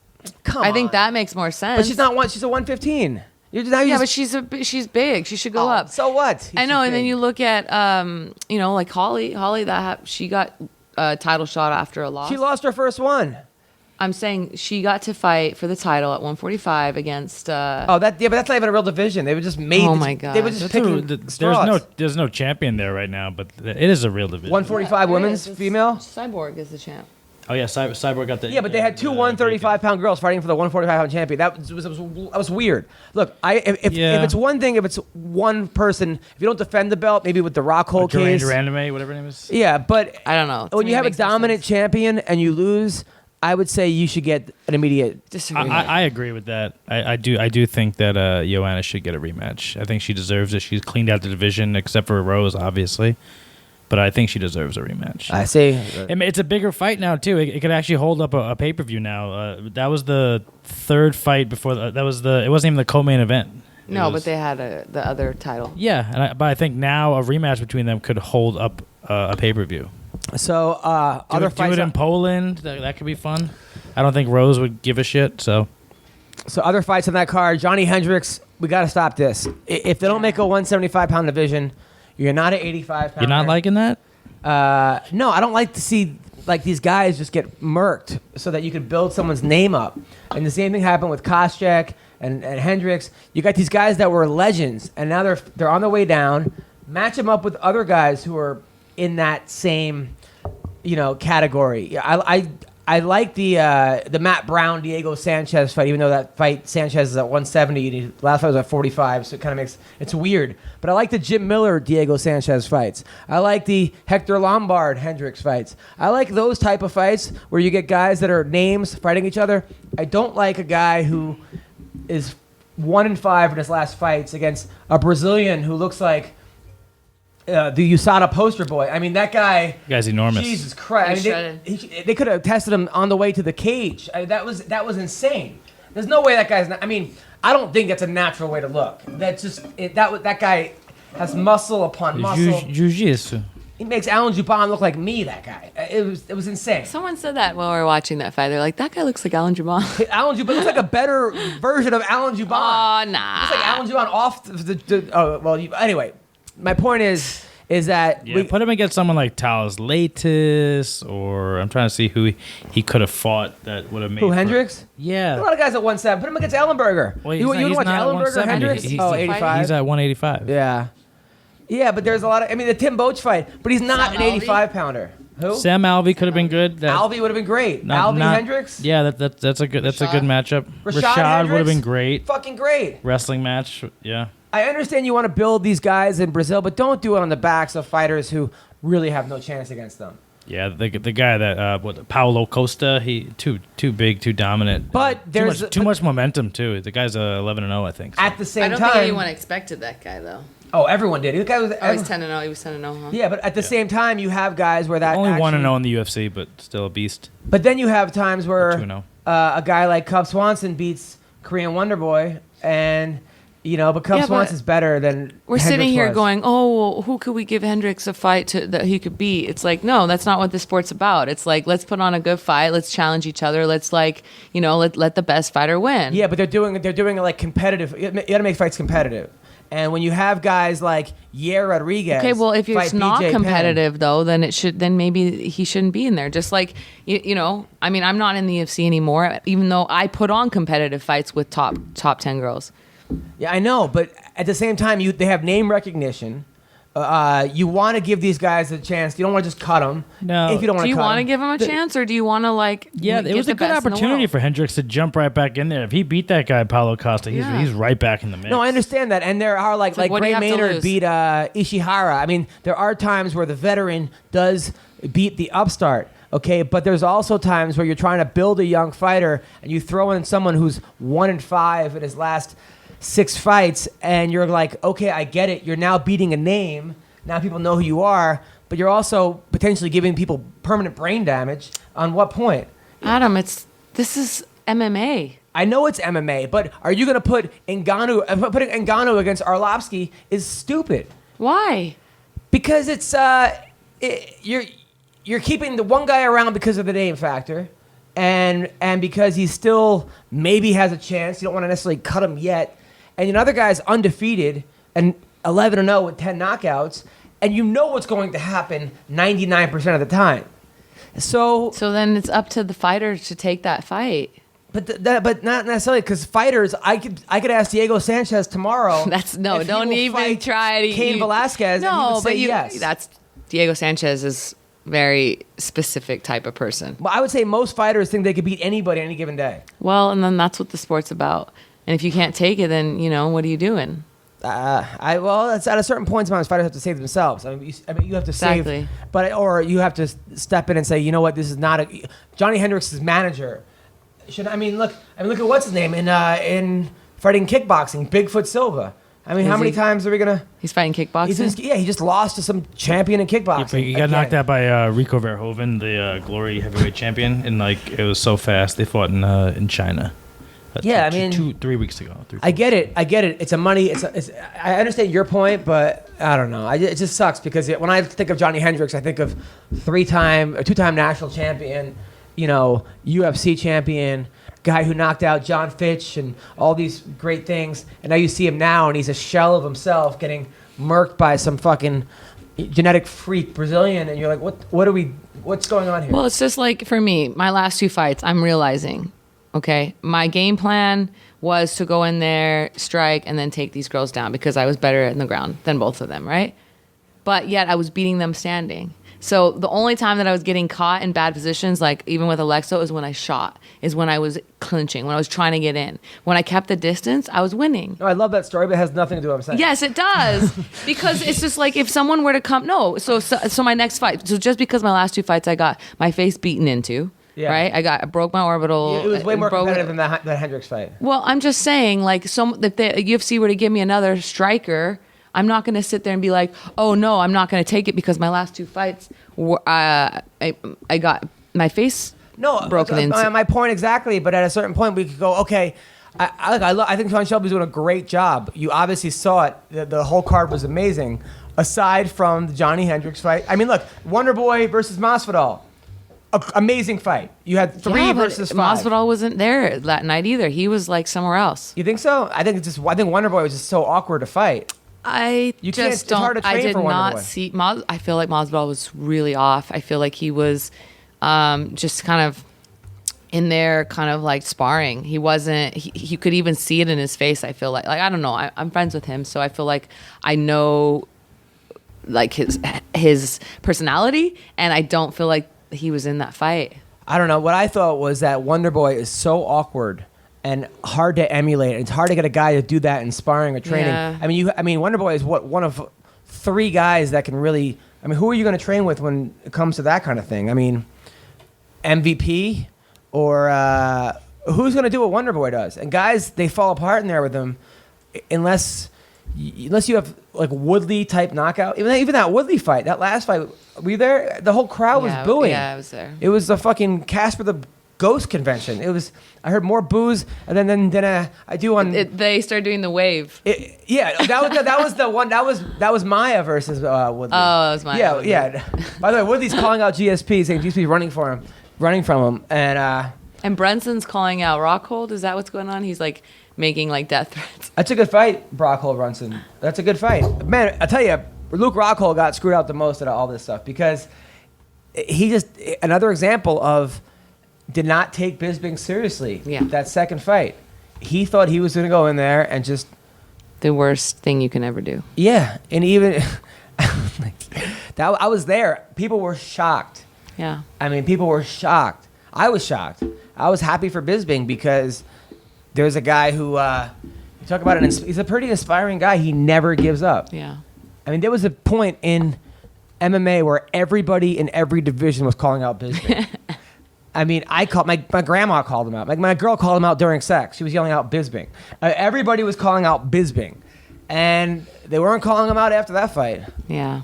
Come on. I think that makes more sense. But she's not one. She's a 115. But she's big. She should go up. So what? I know. And then you look at like Holly. Holly she got a title shot after a loss. She lost her first one. I'm saying she got to fight for the title at 145 against. But that's not even a real division. They were just made. Oh my god! They were just picking straws. There's no champion there right now, but it is a real division. 145 women's female. Cyborg is the champ. Oh yeah, Cyborg got the. Yeah, but they had 2 135-pound girls fighting for the 145-pound champion. That was weird. Look, if it's one thing, if it's one person, if you don't defend the belt, maybe with the Rockhold case, Durandame, whatever her name is. Yeah, but I don't know. When you have a dominant champion and you lose, I would say you should get an immediate. Disagreement. I agree with that. I do think that Joanna should get a rematch. I think she deserves it. She's cleaned out the division, except for Rose, obviously. But I think she deserves a rematch. I see. It's a bigger fight now too. It could actually hold up a pay-per-view now. That was the 3rd fight before. It wasn't even the co-main event. But they had the other title. Yeah, but I think now a rematch between them could hold up a pay-per-view. So other fights. Do it in Poland. That could be fun. I don't think Rose would give a shit. So other fights on that card. Johnny Hendricks. We got to stop this. If they don't make a 175-pound division. You're not an 85-pounder. You're not liking that? No, I don't like to see these guys just get murked so that you could build someone's name up. And the same thing happened with Koscheck and Hendricks. You got these guys that were legends, and now they're on their way down. Match them up with other guys who are in that same category. I like the Matt Brown Diego Sanchez fight, even though that fight Sanchez is at 170. Last fight was at 45, so it kind of makes it's weird. But I like the Jim Miller Diego Sanchez fights. I like the Hector Lombard Hendricks fights. I like those type of fights where you get guys that are names fighting each other. I don't like a guy who is 1-5 in his last fights against a Brazilian who looks like the USADA poster boy. I mean, that guy. The guy's enormous. Jesus Christ! I mean, they could have tested him on the way to the cage. That was insane. There's no way that guy's not. I mean, I don't think that's a natural way to look. That's just that guy has muscle upon muscle. Jiu-jitsu. He makes Alan Juban look like me, that guy. It was insane. Someone said that while we were watching that fight. They're like, that guy looks like Alan Juban. Alan Juban looks like a better version of Alan Juban. Oh, nah. Looks like Alan Juban off anyway, my point is that put him against someone like Talos Latis, or I'm trying to see who he could have fought that would have made. Who, Hendricks? Yeah. A lot of guys at 170. Put him against Ellenberger. Well, you would watch Ellenberger, Hendricks? He's 85. He's at 185. Yeah. Yeah, but there's a lot of... I mean, the Tim Boach fight, but he's not an 85-pounder. Who? Sam Alvey could have been good. Alvey would have been great. Alvey Hendricks? Yeah, that's a good matchup. Rashad would have been great. Fucking great. Wrestling match, yeah. I understand you want to build these guys in Brazil, but don't do it on the backs of fighters who really have no chance against them. Yeah, the guy that Paulo Costa, he too big, too dominant. But there's too much momentum too. The guy's 11-0, I think. So. At the same time, I don't think anyone expected that guy though. Oh, everyone did. The guy was. He's 10-0. He was 10-0, huh? Yeah, but at the same time, you have guys where that only 1-0 in the UFC, but still a beast. But then you have times where 2-0. A guy like Cub Swanson beats Korean Wonder Boy, and but Cub Swanson's better than. We're Hendricks sitting here was. going, oh, well, who could we give Hendricks a fight that he could beat? It's like, no, that's not what the sport's about. It's like, let's put on a good fight. Let's challenge each other. Let's let the best fighter win. Yeah, but they're doing it like competitive. You got to make fights competitive. And when you have guys like Yair Rodriguez, okay, well, if it's not BJ competitive though, then maybe he shouldn't be in there. Just like I mean, I'm not in the UFC anymore, even though I put on competitive fights with top 10 girls. Yeah, I know, but at the same time, they have name recognition. You want to give these guys a chance. You don't want to just cut them. No. If you don't want to. Do you want to give them a chance, or do you want to Yeah, it was a good opportunity for Hendricks to jump right back in there. If he beat that guy Paulo Costa, he's right back in the mix. No, I understand that, and there are like Gray Maynard beat Ishihara. I mean, there are times where the veteran does beat the upstart. Okay, but there's also times where you're trying to build a young fighter, and you throw in someone who's 1-5 in his last 6 fights, and you're like, okay, I get it. You're now beating a name. Now people know who you are, but you're also potentially giving people permanent brain damage. On what point? Adam, this is MMA. I know it's MMA, but are you going to put Ngannou? Putting Ngannou against Arlovsky is stupid. Why? Because it's you're keeping the one guy around because of the name factor, and because he still maybe has a chance. You don't want to necessarily cut him yet. And another guy's undefeated and 11-0 with 10 knockouts, and you know what's going to happen 99% of the time. So then it's up to the fighter to take that fight. But not necessarily, because fighters, I could ask Diego Sanchez tomorrow. Don't even try to. Cain Velasquez. No, and he would say yes. That's Diego Sanchez is very specific type of person. Well, I would say most fighters think they could beat anybody any given day. Well, and then that's what the sport's about. And if you can't take it, then what are you doing? It's at a certain point, sometimes fighters have to save themselves. I mean, you have to exactly. save, or you have to step in and say, you know what, this is not Johnny Hendricks' manager. Look at what's his name in fighting kickboxing, Bigfoot Silva. I mean, how many times are we gonna? He's fighting kickboxing. He just lost to some champion in kickboxing. He got knocked out by Rico Verhoeven, the Glory heavyweight champion, and it was so fast. They fought in China. 3 weeks ago. I get it. It's a money. I understand your point, but I don't know. It just sucks because when I think of Johnny Hendricks, I think of 2-time national champion, UFC champion, guy who knocked out John Fitch and all these great things. And now you see him now, and he's a shell of himself, getting murked by some fucking genetic freak Brazilian, and you're like, what's going on here? Well, it's just like for me, my last 2 fights, I'm realizing. Okay, my game plan was to go in there, strike, and then take these girls down because I was better in the ground than both of them, right? But yet I was beating them standing. So the only time that I was getting caught in bad positions, like even with Alexo, is when I shot, is when I was clinching, when I was trying to get in. When I kept the distance, I was winning. No, I love that story, but it has nothing to do with what I'm saying. Yes, it does. Because it's just like if someone were to come, so my next fight, so just because my last 2 fights I got my face beaten into, yeah. Right? I broke my orbital. Yeah, it was way more competitive than that Hendricks fight. Well, I'm just saying, like, if the UFC were to give me another striker, I'm not going to sit there and be like, oh, no, I'm not going to take it because my last 2 fights, I got my face broken into. My point exactly, but at a certain point, we could go, okay, I think Sean Shelby's doing a great job. You obviously saw it. The whole card was amazing. Aside from the Johnny Hendricks fight, I mean, look, Wonder Boy versus Masvidal, amazing fight. You had 3 versus 5. Masvidal wasn't there that night either. He was like somewhere else. You think so? I think Wonder Boy was just so awkward to fight. It's hard to train I did for not see. I feel like Masvidal was really off. I feel like he was just kind of in there, kind of like sparring. He wasn't. He could even see it in his face. I feel like I don't know. I'm friends with him, so I feel like I know like his personality, and I don't feel like he was in that fight. I don't know. What I thought was that Wonder Boy is so awkward and hard to emulate. It's hard to get a guy to do that in sparring or training. Yeah. I mean, Wonder Boy is one of 3 guys that can really. I mean, who are you going to train with when it comes to that kind of thing? I mean, MVP or who's going to do what Wonder Boy does? And guys, they fall apart in there with him unless you have like Woodley type knockout. Even that Woodley fight, that last fight, were you there? The whole crowd was booing. Yeah, I was there. It was a fucking Casper the Ghost convention. It was. I heard more boos, and then I do on. They started doing the wave. That was the one. That was Maya versus Woodley. Oh, that was Maya. Yeah. By the way, Woodley's calling out GSP, saying GSP's running from him, and Brunson's calling out Rockhold. Is that what's going on? He's like making like death threats. That's a good fight, Rockhold Brunson. That's a good fight, man. I tell you, Luke Rockhold got screwed out the most out of all this stuff because he just another example of did not take Bisping seriously. Yeah. That second fight, he thought he was going to go in there and just the worst thing you can ever do. Yeah, and even that I was there. People were shocked. Yeah. I mean, people were shocked. I was shocked. I was happy for Bisping because there's a guy who you talk about he's a pretty inspiring guy. He never gives up. Yeah. I mean, there was a point in MMA where everybody in every division was calling out Bisping. I mean, my grandma called him out. Like my girl called him out during sex. She was yelling out Bisping. Everybody was calling out Bisping, and they weren't calling him out after that fight. Yeah.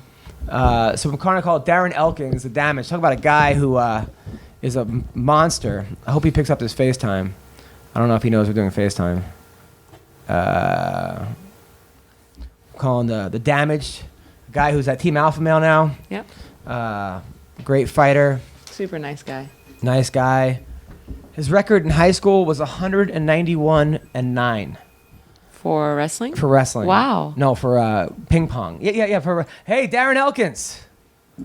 So I'm going to call Darren Elkins the damage. Talk about a guy who is a monster. I hope he picks up this FaceTime. I don't know if he knows we're doing FaceTime. Calling the damaged guy who's at Team Alpha Male now. Yep. Great fighter. Super nice guy. Nice guy. His record in high school was 191-9. For wrestling? For wrestling. Wow. No, for ping pong. Yeah. Hey, Darren Elkins.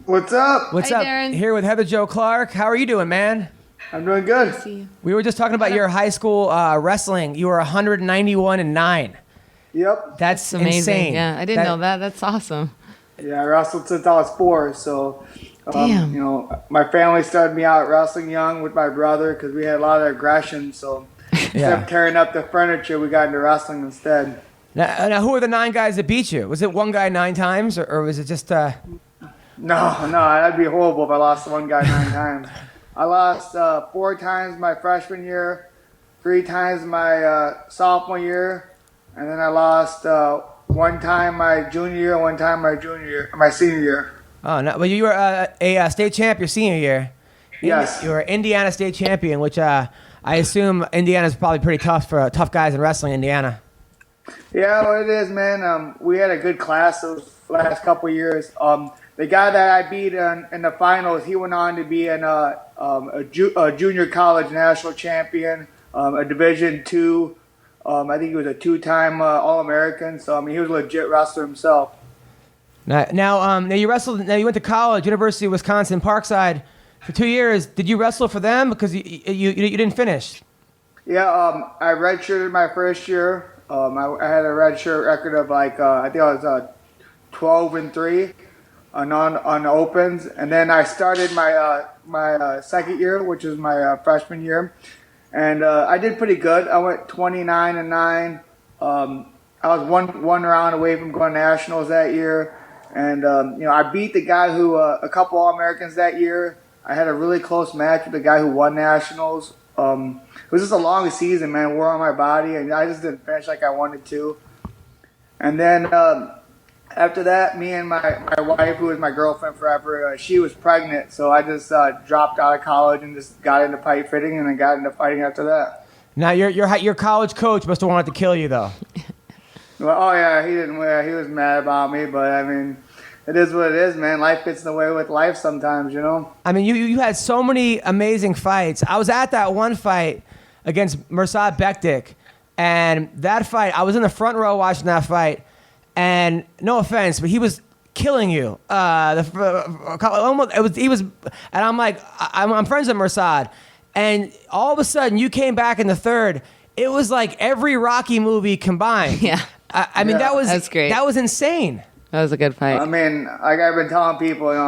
What's up? What's Hi, up? Darren. Here with Heather Jo Clark. How are you doing, man? I'm doing good. See you. We were just talking about your high school wrestling. You were 191-9. Yep. That's amazing. insane. Yeah, I didn't know that. That's awesome. Yeah, I wrestled since I was 4, so Damn. you know, my family started me out wrestling young with my brother because we had a lot of aggression. So instead of tearing up the furniture, we got into wrestling instead. Now, who are the 9 guys that beat you? Was it one guy 9 times, or was it just? No, that'd be horrible if I lost one guy 9 times. I lost 4 times my freshman year, 3 times my sophomore year, and then I lost 1 time my junior year, 1 time my senior year. Oh no! Well, you were a state champ your senior year. Yes. You were Indiana state champion, which I assume Indiana's probably pretty tough for tough guys in wrestling. Indiana. Yeah, well, it is, man. We had a good class those last couple of years. The guy that I beat in the finals, he went on to be a junior college national champion, a Division II. I think he was a 2-time All-American. So I mean, he was a legit wrestler himself. Now you wrestled. Now you went to college, University of Wisconsin Parkside, for 2 years. Did you wrestle for them because you didn't finish? Yeah, I redshirted my first year. I had a redshirt record of I think I was 12-3 on opens, and then I started my second year, which is my freshman year, and I did pretty good. I went 29-9. I was one round away from going nationals that year. And, I beat the guy who, a couple All-Americans that year. I had a really close match with the guy who won nationals. It was just a long season, man, wore on my body, and I just didn't finish like I wanted to. And then after that, me and my wife, who was my girlfriend forever, she was pregnant. So I just dropped out of college and just got into pipe fitting and then got into fighting after that. Now your college coach must have wanted to kill you though. Well, oh yeah, he didn't. He was mad about me, but I mean, it is what it is, man. Life gets in the way with life sometimes, you know. I mean, you had so many amazing fights. I was at that one fight against Mirsad Bektik, and that fight, I was in the front row watching that fight, and no offense, but he was killing you. He was, and I'm like, I'm friends with Mirsad, and all of a sudden you came back in the third. It was like every Rocky movie combined. Yeah. I mean, that's great. That was insane. That was a good fight. I mean, like I've been telling people, you know,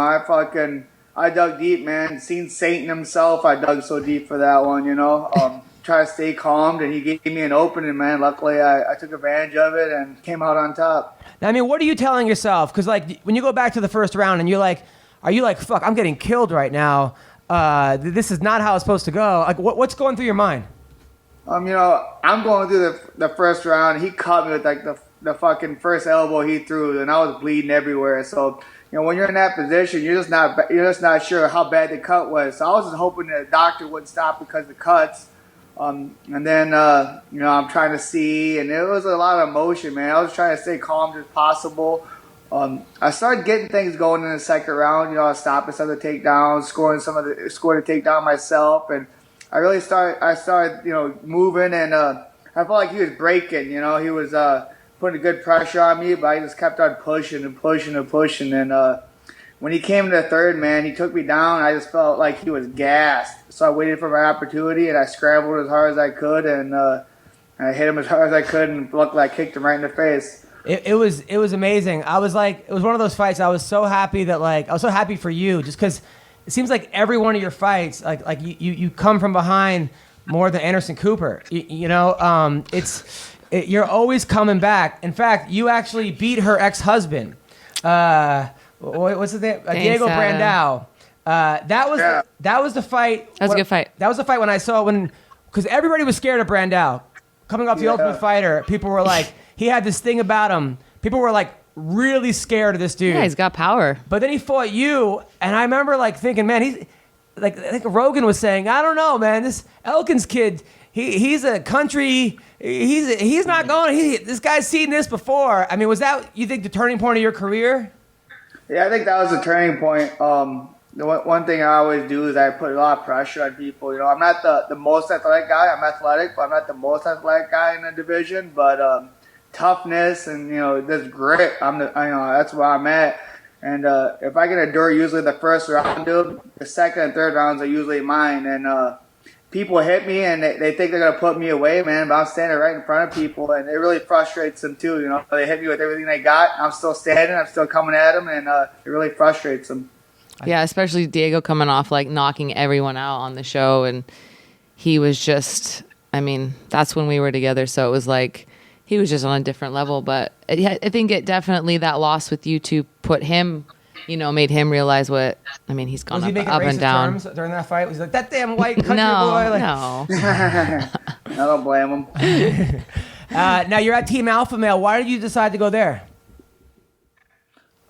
I dug deep, man. Seen Satan himself, I dug so deep for that one, you know. Try to stay calm, and he gave me an opening, man. Luckily, I took advantage of it and came out on top. Now, I mean, what are you telling yourself? Because, like, when you go back to the first round and are you like, fuck, I'm getting killed right now. This is not how it's supposed to go. Like, what's going through your mind? You know, I'm going through the first round. He caught me with like the fucking first elbow he threw, and I was bleeding everywhere. So, you know, when you're in that position, you're just not sure how bad the cut was. So I was just hoping that the doctor wouldn't stop because of the cuts. And then, you know, I'm trying to see, and it was a lot of emotion, man. I was trying to stay calm as possible. I started getting things going in the second round. You know, I was stopping some of the takedowns, scored a takedown myself, and I started, you know, moving, and I felt like he was breaking. You know, he was putting good pressure on me, but I just kept on pushing and pushing and pushing. And when he came to the third, man, he took me down. I just felt like he was gassed. So I waited for my opportunity, and I scrambled as hard as I could, and I hit him as hard as I could, and luckily I kicked him right in the face. It was amazing. I was like, it was one of those fights. I was so happy that I was so happy for you, just because it seems like every one of your fights, like you come from behind more than Anderson Cooper. You know, you're always coming back. In fact, you actually beat her ex-husband. What's his name? Diego Brandao. That was the fight. That was a good fight. That was the fight when I saw because everybody was scared of Brandao coming off the Ultimate Fighter. People were like, he had this thing about him. People were like really scared of this dude. Yeah, he's got power. But then he fought you, and I remember like thinking, man, he's like, I think Rogan was saying, I don't know, man, this Elkins kid, he's a country, he's not going. This guy's seen this before. I mean, was that, you think, the turning point of your career? Yeah, I think that was the turning point. The one thing I always do is I put a lot of pressure on people. You know, I'm not the most athletic guy. I'm athletic, but I'm not the most athletic guy in the division. But toughness and, you know, this grit, that's where I'm at. And if I can endure usually the first round, dude, the second and third rounds are usually mine. And people hit me and they think they're going to put me away, man, but I'm standing right in front of people, and it really frustrates them too. You know, they hit me with everything they got. I'm still standing. I'm still coming at them, and it really frustrates them. Yeah, especially Diego coming off like knocking everyone out on the show, and he was just, I mean, that's when we were together, so it was like he was just on a different level. But I think it definitely, that loss with you two put him, you know, made him realize what, I mean, he's gone up and down. Terms during that fight? Was he like, that damn white country boy? Like, no. I don't blame him. Now you're at Team Alpha Male. Why did you decide to go there?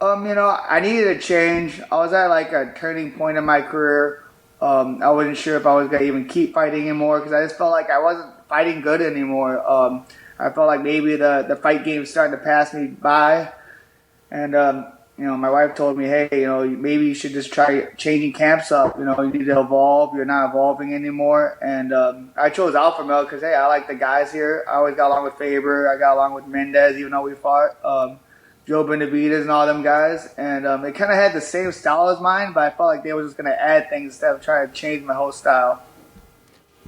You know, I needed a change. I was at like a turning point in my career. I wasn't sure if I was gonna even keep fighting anymore because I just felt like I wasn't fighting good anymore. I felt like maybe the fight game was starting to pass me by, and you know, my wife told me, hey, you know, maybe you should just try changing camps up. You know, you need to evolve. You're not evolving anymore. And I chose Alpha Male because, hey, I like the guys here. I always got along with Faber. I got along with Mendez, even though we fought. Joe Benavidez and all them guys. And it kind of had the same style as mine, but I felt like they were just going to add things instead of trying to change my whole style.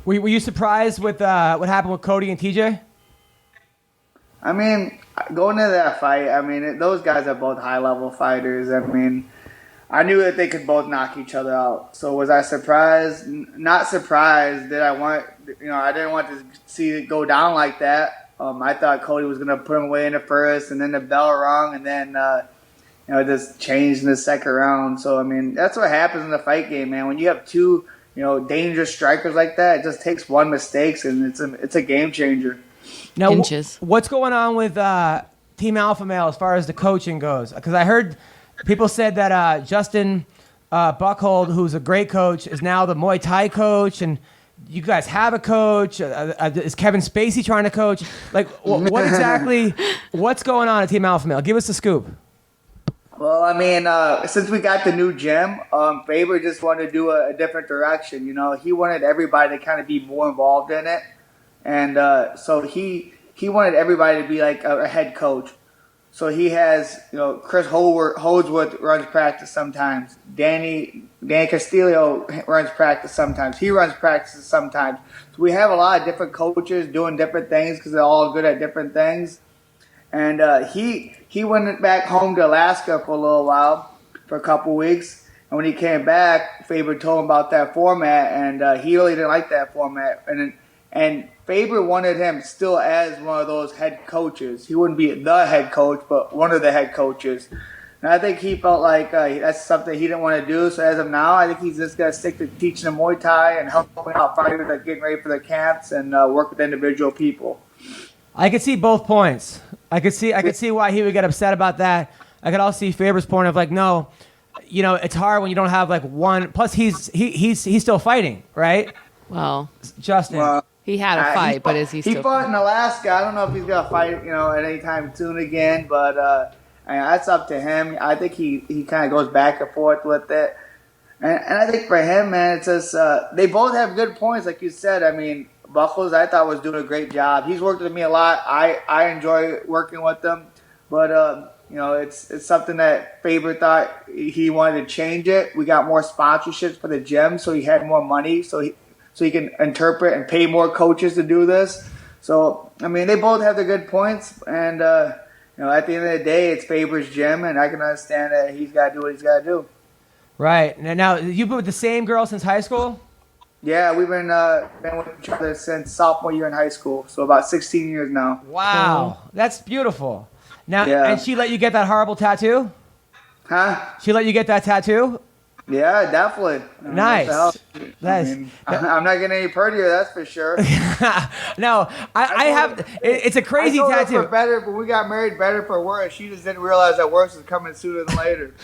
Were you surprised with what happened with Cody and TJ? I mean, going into that fight, I mean, those guys are both high-level fighters. I mean, I knew that they could both knock each other out. So was I surprised? Not surprised. I didn't want to see it go down like that. I thought Cody was going to put him away in the first, and then the bell rung, and then, you know, just changed in the second round. So, I mean, that's what happens in the fight game, man. When you have two, you know, dangerous strikers like that, it just takes one mistake, and it's a game changer. Now, what's going on with Team Alpha Male as far as the coaching goes? Because I heard people said that Justin Buchhold, who's a great coach, is now the Muay Thai coach, and You guys have a coach? Is Kevin Spacey trying to coach? Like, what exactly? What's going on at Team Alpha Male? Give us the scoop. Well, I mean, since we got the new gym, Faber just wanted to do a different direction. You know, he wanted everybody to kind of be more involved in it, and so he wanted everybody to be like a head coach. So he has, you know, Chris Holdsworth runs practice sometimes. Danny Castillo runs practice sometimes. He runs practices sometimes. So we have a lot of different coaches doing different things because they're all good at different things. And he went back home to Alaska for a little while, for a couple weeks. And when he came back, Faber told him about that format, and he really didn't like that format. And Faber wanted him still as one of those head coaches. He wouldn't be the head coach, but one of the head coaches. And I think he felt like that's something he didn't want to do. So as of now, I think he's just going to stick to teaching them Muay Thai and helping out fighters that are getting ready for their camps and work with individual people. I could see both points. I could see why he would get upset about that. I could also see Faber's point of like, no, you know, it's hard when you don't have like one. Plus, he's still fighting, right? Well, Justin. Well, he had a fight, but is he still? He fought in Alaska. I don't know if he's gonna fight, you know, at any time soon again. But I mean, that's up to him. I think he kind of goes back and forth with it. And I think for him, man, it's just they both have good points, like you said. I mean, Buckles, I thought was doing a great job. He's worked with me a lot. I enjoy working with him, but you know, it's something that Faber thought he wanted to change it. We got more sponsorships for the gym, so he had more money, so he can interpret and pay more coaches to do this. So I mean, they both have their good points, and you know, at the end of the day, it's Faber's gym, and I can understand that he's got to do what he's got to do. Right. Now, you've been with the same girl since high school? Yeah, we've been with each other since sophomore year in high school, so about 16 years now. Wow. That's beautiful. Now, Yeah. And she let you get that horrible tattoo? Huh? She let you get that tattoo? Yeah, definitely. I mean, Nice. what the hell? Nice. I mean, I'm not getting any prettier, that's for sure. No, I have. It's a crazy I told her tattoo. for better, when we got married, better for worse. She just didn't realize that worse was coming sooner than later.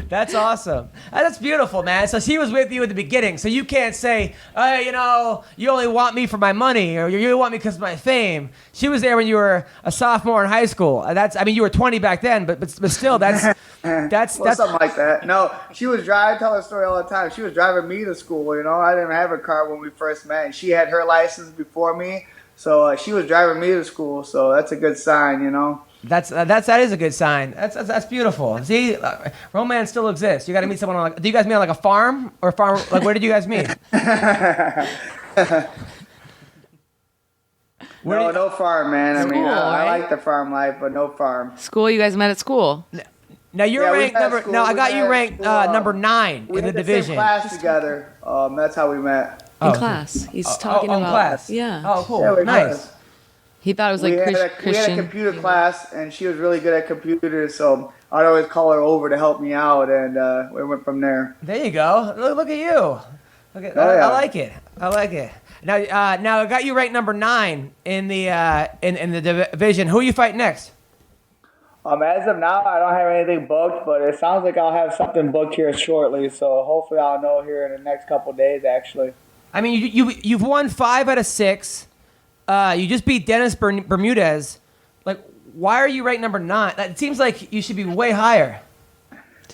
That's awesome. That's beautiful, man. So she was with you at the beginning. So you can't say, you know, you only want me for my money or you want me because of my fame. She was there when you were a sophomore in high school. I mean, you were 20 back then, but still, that's Something like that. No, she was driving. I tell her story all the time. She was driving me to school. You know, I didn't have a car when we first met, and she had her license before me. So she was driving me to school. So that's a good sign, you know. That is a good sign. That's beautiful. See, romance still exists. You got to meet someone on like. Do you guys meet on like a farm or farm? Like, where did you guys meet? No farm, man. I mean, School, I right? like the farm life, but no farm. School? You guys met at school? Now you're Yeah, we ranked met at number. school. No, I We got met you at ranked school, number 9 We in the had the division. same class together. That's how we met. In class. He's talking in about class. Yeah. Oh, cool. Yeah, we Nice. met. He thought it was like we had a Christian. computer class, and she was really good at computers, so I'd always call her over to help me out, and we went from there. There you go. Look at you. Look at, Oh, yeah. I like it. I like it. Now, I got you ranked number 9 in the in the division. Who you fight next? As of now, I don't have anything booked, but it sounds like I'll have something booked here shortly, so hopefully I'll know here in the next couple days, actually. I mean, you've won 5 out of 6. You just beat Dennis Bermudez. Like, why are you ranked number 9? It seems like you should be way higher.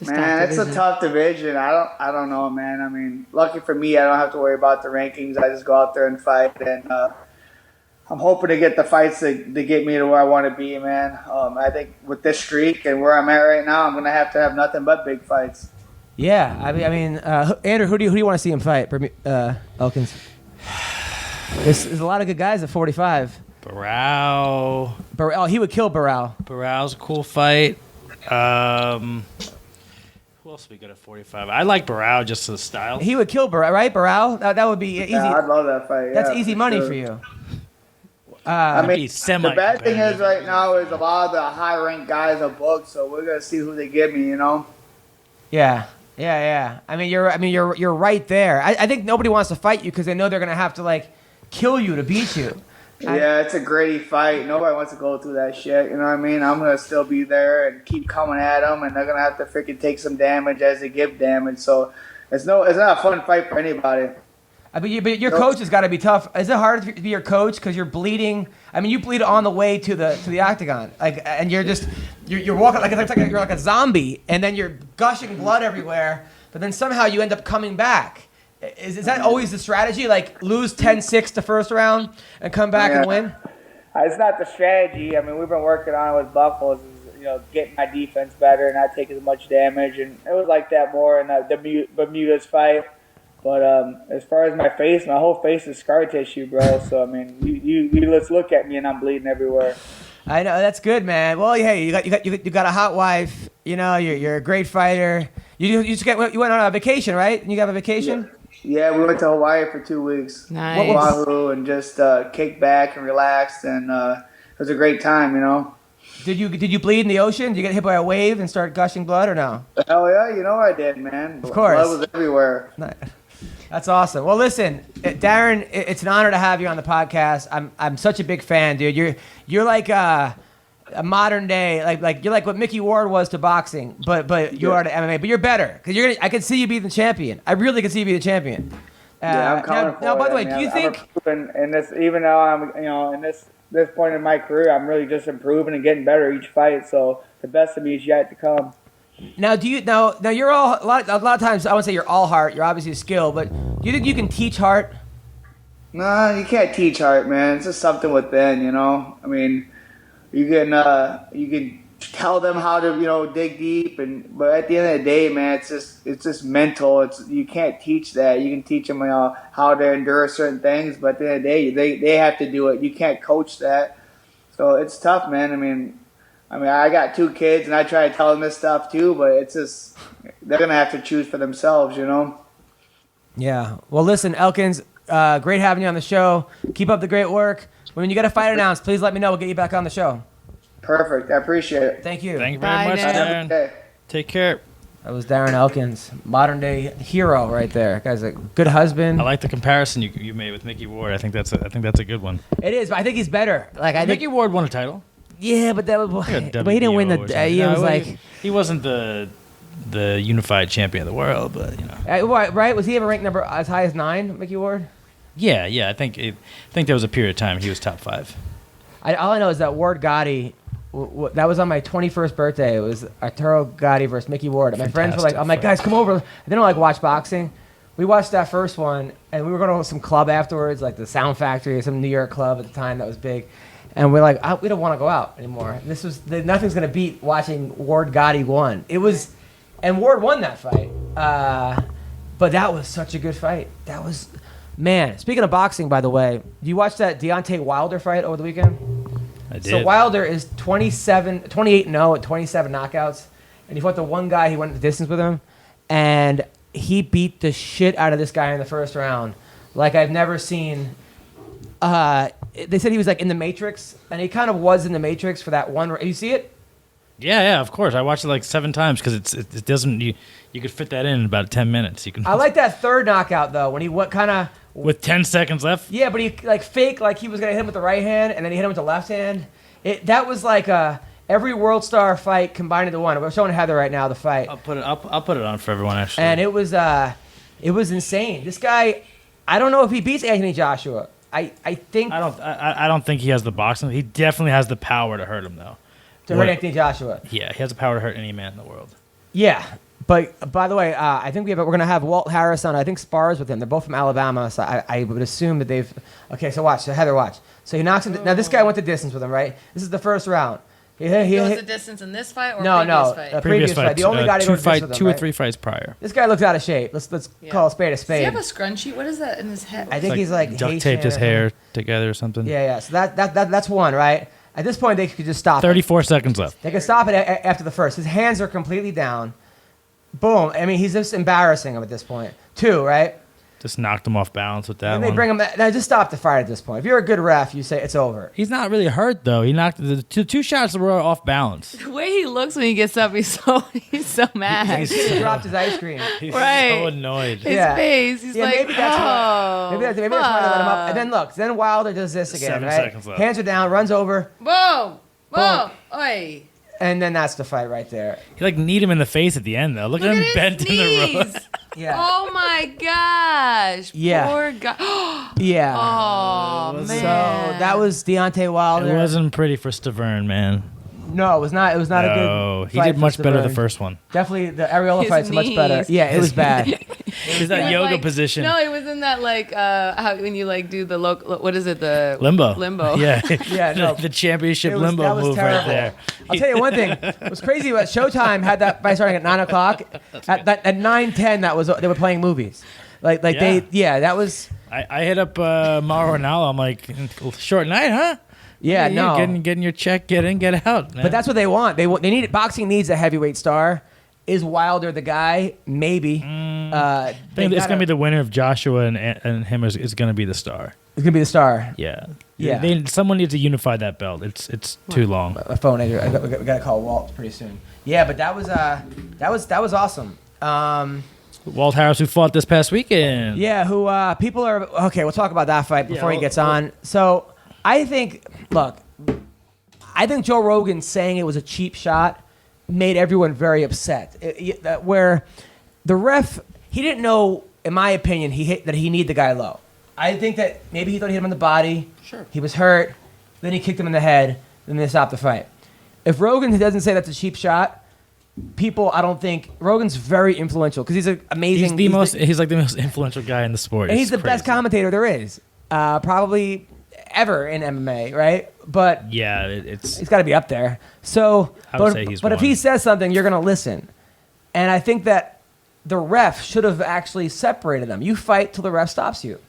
Man, it's a tough division. I don't know, man. I mean, lucky for me, I don't have to worry about the rankings. I just go out there and fight, and I'm hoping to get the fights to get me to where I want to be, man. I think with this streak and where I'm at right now, I'm gonna have to have nothing but big fights. Yeah, I mean, Andrew, who do you want to see him fight? Elkins. There's a lot of good guys at 45. Barao. Oh, he would kill Barao. Barao's a cool fight. Who else would be good at 45? I like Barao just to the style. He would kill Barao, right? Barao? That would be easy. Yeah, I'd love that fight. That's yeah, easy money sure. for you. I mean, He's the bad thing is semi-competitive. right now is a lot of the high-ranked guys are booked, so we're gonna see who they give me. You know. Yeah. I mean, you're right there. I think nobody wants to fight you because they know they're gonna have to like kill you to beat you. Yeah, it's a gritty fight. Nobody wants to go through that shit. You know what I mean? I'm gonna still be there and keep coming at them, and they're gonna have to freaking take some damage as they give damage. So it's not a fun fight for anybody. I mean, but your coach has got to be tough. Is it hard to be your coach because you're bleeding? I mean, you bleed on the way to the octagon, like, and you're walking like you're like a zombie, and then you're gushing blood everywhere. But then somehow you end up coming back. Is that always the strategy? Like lose 10-6 the first round and come back and win? It's not the strategy. I mean, we've been working on it with Buckles, getting my defense better and not taking as much damage. And it was like that more in the Bermuda's fight. But as far as my face, my whole face is scar tissue, bro. So, I mean, you let's look at me and I'm bleeding everywhere. I know, that's good, man. Well, hey, you got a hot wife. You're a great fighter. You went on a vacation, right? You got a vacation? Yeah, we went to Hawaii for 2 weeks. Nice. Oahu, and just kicked back and relaxed, and it was a great time, Did you bleed in the ocean? Did you get hit by a wave and start gushing blood or no? Hell yeah, I did, man. Of course. Blood was everywhere. That's awesome. Well, listen, Darren, it's an honor to have you on the podcast. I'm such a big fan, dude. You're like a modern day, like you're like what Mickey Ward was to boxing, but you are to MMA. But you're better because I can see you be the champion. I really can see you be the champion. I'm coming for now, by the way, it. do you think? And this, even though I'm, in this point in my career, I'm really just improving and getting better each fight. So the best of me is yet to come. Now, now you're all a lot of times. I wouldn't say you're all heart. You're obviously a skill, but do you think you can teach heart? Nah, you can't teach heart, man. It's just something within, I mean, you can tell them how to dig deep, but at the end of the day, man, it's just mental. You can't teach that. You can teach them how to endure certain things, but at the end of the day, they have to do it. You can't coach that, so it's tough, man. I mean, I got 2 kids, and I try to tell them this stuff too, but it's just they're gonna have to choose for themselves, Yeah. Well, listen, Elkins, great having you on the show. Keep up the great work. When you get a fight announced, please let me know. We'll get you back on the show. Perfect. I appreciate it. Thank you. Thank you very much, Darren. Darren. Take care. That was Darren Elkins, modern day hero right there. Guy's a good husband. I like the comparison you made with Mickey Ward. I think that's a good one. It is, but I think he's better. Mickey Ward won a title. Yeah, but that was. But he didn't win the. He wasn't the unified champion of the world, but right? Was he ever ranked number as high as 9, Mickey Ward? Yeah. I think there was a period of time he was top 5. All I know is that Ward Gotti. That was on my 21st birthday. It was Arturo Gotti versus Mickey Ward. And my friends were like, "I'm like, guys, come over." They don't like watch boxing. We watched that first one, and we were going to some club afterwards, like the Sound Factory or some New York club at the time that was big. And we're like, we don't want to go out anymore. Nothing's going to beat watching Ward Gotti won. And Ward won that fight. But that was such a good fight. That was, man. Speaking of boxing, by the way, you watched that Deontay Wilder fight over the weekend? I did. So Wilder is 28-0 at 27 knockouts. And he fought the one guy, he went the distance with him. And he beat the shit out of this guy in the first round. Like I've never seen. They said he was like in the Matrix, and he kind of was in the Matrix for that one. You see it? Yeah, of course. I watched it like 7 times because it doesn't. You could fit that in about 10 minutes. You can. I like that third knockout though, when he went kind of with 10 seconds left. Yeah, but he like fake like he was gonna hit him with the right hand, and then he hit him with the left hand. That was like every World Star fight combined into one. We're showing Heather right now the fight. I'll put it on for everyone actually. And it was insane. This guy, I don't know if he beats Anthony Joshua. I think I don't think he has the boxing. He definitely has the power to hurt him though. To hurt Anthony Joshua. Yeah, he has the power to hurt any man in the world. Yeah, but by the way, I think we're gonna have Walt Harris on. I think spars with him. They're both from Alabama, so I would assume that they've. Okay, so watch. So Heather, watch. So he knocks him. Now this guy went the distance with him, right? This is the first round. He goes the distance in this fight or previous fight. The only guy to go the distance with him, 2 or 3 fights prior. This guy looks out of shape. Let's call a spade a spade. Does he have a scrunchie? What is that in his head? I think he's like duct taped his hair together or something. Yeah. So that's one, right? At this point, they could just stop. 34 seconds left. They could stop it after the first. His hands are completely down. Boom. I mean, he's just embarrassing him at this point. 2, right? Just knocked him off balance with that and one. they bring him. Now just stop the fight at this point. If you're a good ref, you say it's over. He's not really hurt though. He knocked the two shots were off balance. The way he looks when he gets up, he's so mad. He dropped his ice cream. He's right. so annoyed. His face. He's like, maybe that's why. Maybe that's why they let him up. And then look. Then Wilder does this again. 7 right? seconds left. Hands are down. Runs over. Boom. Oi. And then that's the fight right there. He kneed him in the face at the end though. Look at him bent in the road. Yeah. Oh my gosh. Yeah. Poor guy. Yeah. Oh man. So that was Deontay Wilder. It wasn't pretty for Stavern, man. No, it was not. It was not a good. No, he fight did for much better the Stavern. first one. Definitely, the Areola His fight's much better. knees. Yeah, it was bad. Is that It was yoga like- position? No, it was in that like how when you like do the what is it, the Limbo. Yeah. Yeah, no. The championship That limbo was move terrible. right there. I'll tell you one thing. It was crazy about Showtime had that fight starting at 9:00. At 9:10, they were playing movies. That was. I hit up Mauro Ranallo. I'm like, short night, huh? Yeah, no. Getting your check, get in, get out. Man. But that's what they want. They need boxing needs a heavyweight star. Is Wilder the guy? Maybe. I think it's gonna be the winner of Joshua and him is gonna be the star. It's gonna be the star. Yeah. Yeah. Someone needs to unify that belt. It's too long. My phone. We got to call Walt pretty soon. Yeah, but that was awesome. Walt Harris, who fought this past weekend. Yeah, who people are okay. We'll talk about that fight before he gets on. So I think Joe Rogan saying it was a cheap shot made everyone very upset. Where the ref, he didn't know, in my opinion, that he needed the guy low. I think that maybe he thought he hit him in the body. Sure. He was hurt. Then he kicked him in the head. Then they stopped the fight. If Rogan doesn't say that's a cheap shot, I don't think Rogan's very influential because he's an amazing. He's like the most influential guy in the sport. And he's the best commentator there is, probably ever in MMA, right? But yeah, he's got to be up there. So, I would say he's but if he says something, you're gonna listen. And I think that the ref should have actually separated them. You fight till the ref stops you,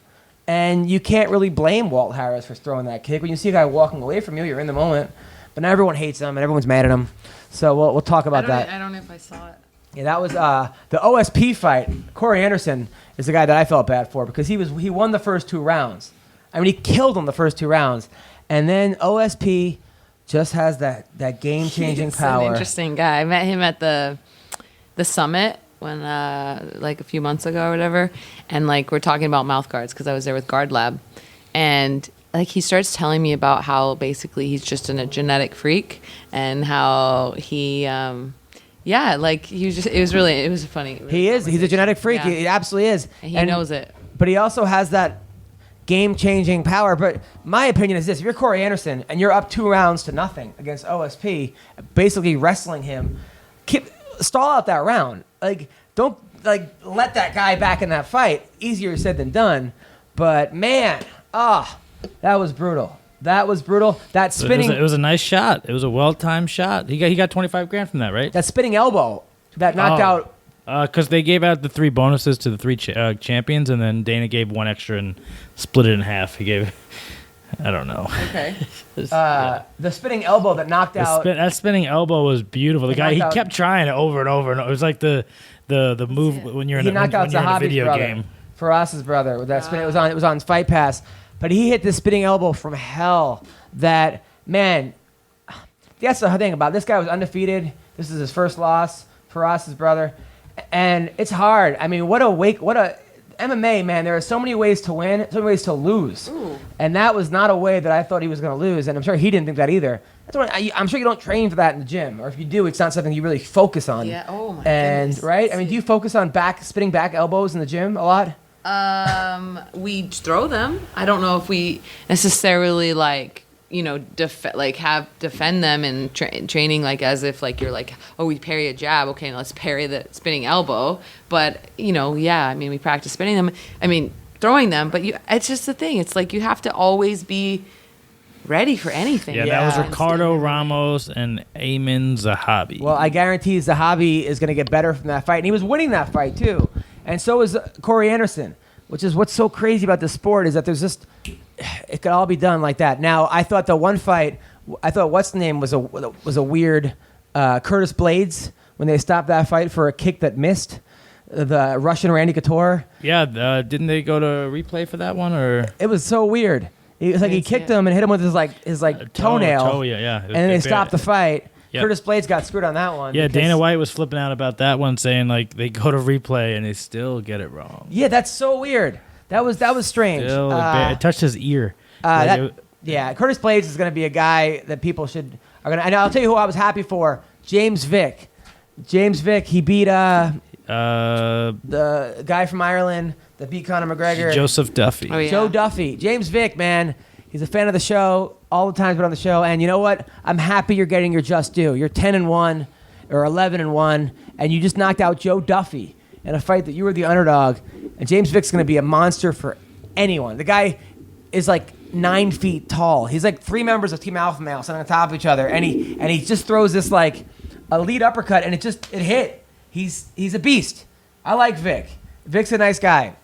and you can't really blame Walt Harris for throwing that kick. When you see a guy walking away from you, you're in the moment. But now everyone hates him and everyone's mad at him. So we'll talk about that. I don't know if I saw it. Yeah, that was the OSP fight. Corey Anderson is the guy that I felt bad for because he won the first 2 rounds. I mean, he killed him the first 2 rounds, and then OSP just has that game-changing power. He's an interesting guy. I met him at the summit when like a few months ago or whatever, and like we're talking about mouth guards because I was there with Guard Lab, and like he starts telling me about how basically he's just a genetic freak and how he like he was just it was funny. He's a genetic freak. Yeah. He absolutely is. And he knows it. But he also has that game-changing power. But my opinion is this: if you're Corey Anderson and you're up 2 rounds to nothing against OSP, basically wrestling him, stall out that round. Like, don't let that guy back in that fight. Easier said than done. But man, that was brutal. That spinning. It was a nice shot. It was a well-timed shot. He got $25,000 from that, right? That spinning elbow that knocked out. Because they gave out the 3 bonuses to the 3 champions, and then Dana gave 1 extra and split it in half. He gave, I don't know. Okay. The spinning elbow that knocked out. That spinning elbow was beautiful. The guy, he kept trying it over and over and over. It was like the move when you're in a video brother, game. Faraz's brother with that spin. It was on Fight Pass, but he hit the spinning elbow from hell. That man. That's the thing about it. This guy was undefeated. This is his first loss. Faraz's brother. And it's hard. I mean, what a MMA, man. There are so many ways to win, so many ways to lose. Ooh. And that was not a way that I thought he was going to lose. And I'm sure he didn't think that either. That's why I'm sure you don't train for that in the gym. Or if you do, it's not something you really focus on. Yeah, oh my goodness. Right? I mean, do you focus on spinning back elbows in the gym a lot? We throw them. I don't know if we necessarily defend them and training as if you're we parry a jab, okay, now let's parry the spinning elbow. But I mean, we practice spinning them. I mean, throwing them. But it's just the thing. It's you have to always be ready for anything. Yeah, that was Ricardo Ramos and Ayman Zahabi. Well, I guarantee Zahabi is going to get better from that fight, and he was winning that fight too. And so is Corey Anderson, which is what's so crazy about this sport is that there's just. It could all be done like that. Now, I thought the one fight, what's the name was a weird Curtis Blades when they stopped that fight for a kick that missed the Russian Randy Couture. Yeah, didn't they go to replay for that one or? It was so weird. It was he kicked him and hit him with his toenail. Yeah. And then they stopped the fight. Yep. Curtis Blades got screwed on that one. Yeah, Dana White was flipping out about that one, saying they go to replay and they still get it wrong. Yeah, that's so weird. That was strange. It touched his ear. Curtis Blades is going to be a guy that people are going to. And I'll tell you who I was happy for. James Vick. He beat The guy from Ireland that beat Conor McGregor. Joseph Duffy. Oh, yeah. Joe Duffy. James Vick, man. He's a fan of the show. All the time's been on the show. And you know what? I'm happy you're getting your just due. You're 10-1 or 11-1, and you just knocked out Joe Duffy in a fight that you were the underdog. And James Vick's going to be a monster for anyone. The guy is like 9 feet tall. He's like 3 members of Team Alpha Male sitting on top of each other, and he just throws this like a lead uppercut, and it hit. He's a beast. I like Vic. Vic's a nice guy.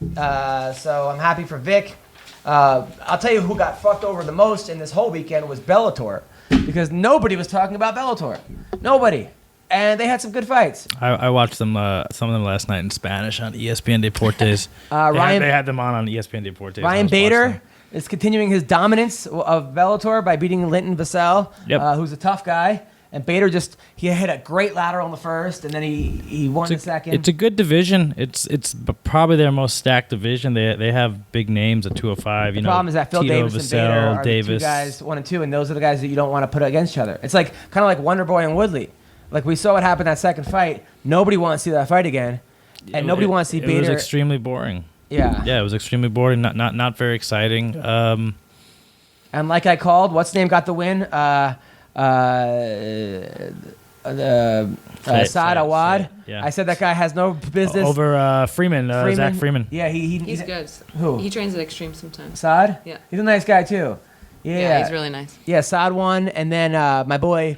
So I'm happy for Vic. I'll tell you who got fucked over the most in this whole weekend was Bellator, because nobody was talking about Bellator. Nobody. And they had some good fights. I watched them, some of them last night in Spanish on ESPN Deportes. They had them on ESPN Deportes. Ryan Bader is continuing his dominance of Bellator by beating Linton Vassell, who's a tough guy. And Bader he hit a great lateral in the first, and then he won the second. It's a good division. It's probably their most stacked division. They have big names at 205. The problem is that Phil Tito, Davis and Bader Vassell, are Davis. the 2 guys, 1 and 2, and those are the guys that you don't want to put against each other. It's like kind of like Wonder Boy and Woodley. Like we saw what happened that second fight. Nobody wants to see that fight again, and nobody wants to see Bader. It was extremely boring. Yeah. Yeah, it was extremely boring. Not very exciting. And like I called, what's his name got the win? Saad Awad. Yeah. I said that guy has no business. Over Freeman, Zach Freeman. Yeah, He's good. Who? He trains at Extreme sometimes. Saad? Yeah. He's a nice guy too. Yeah, he's really nice. Yeah, Saad won, and then my boy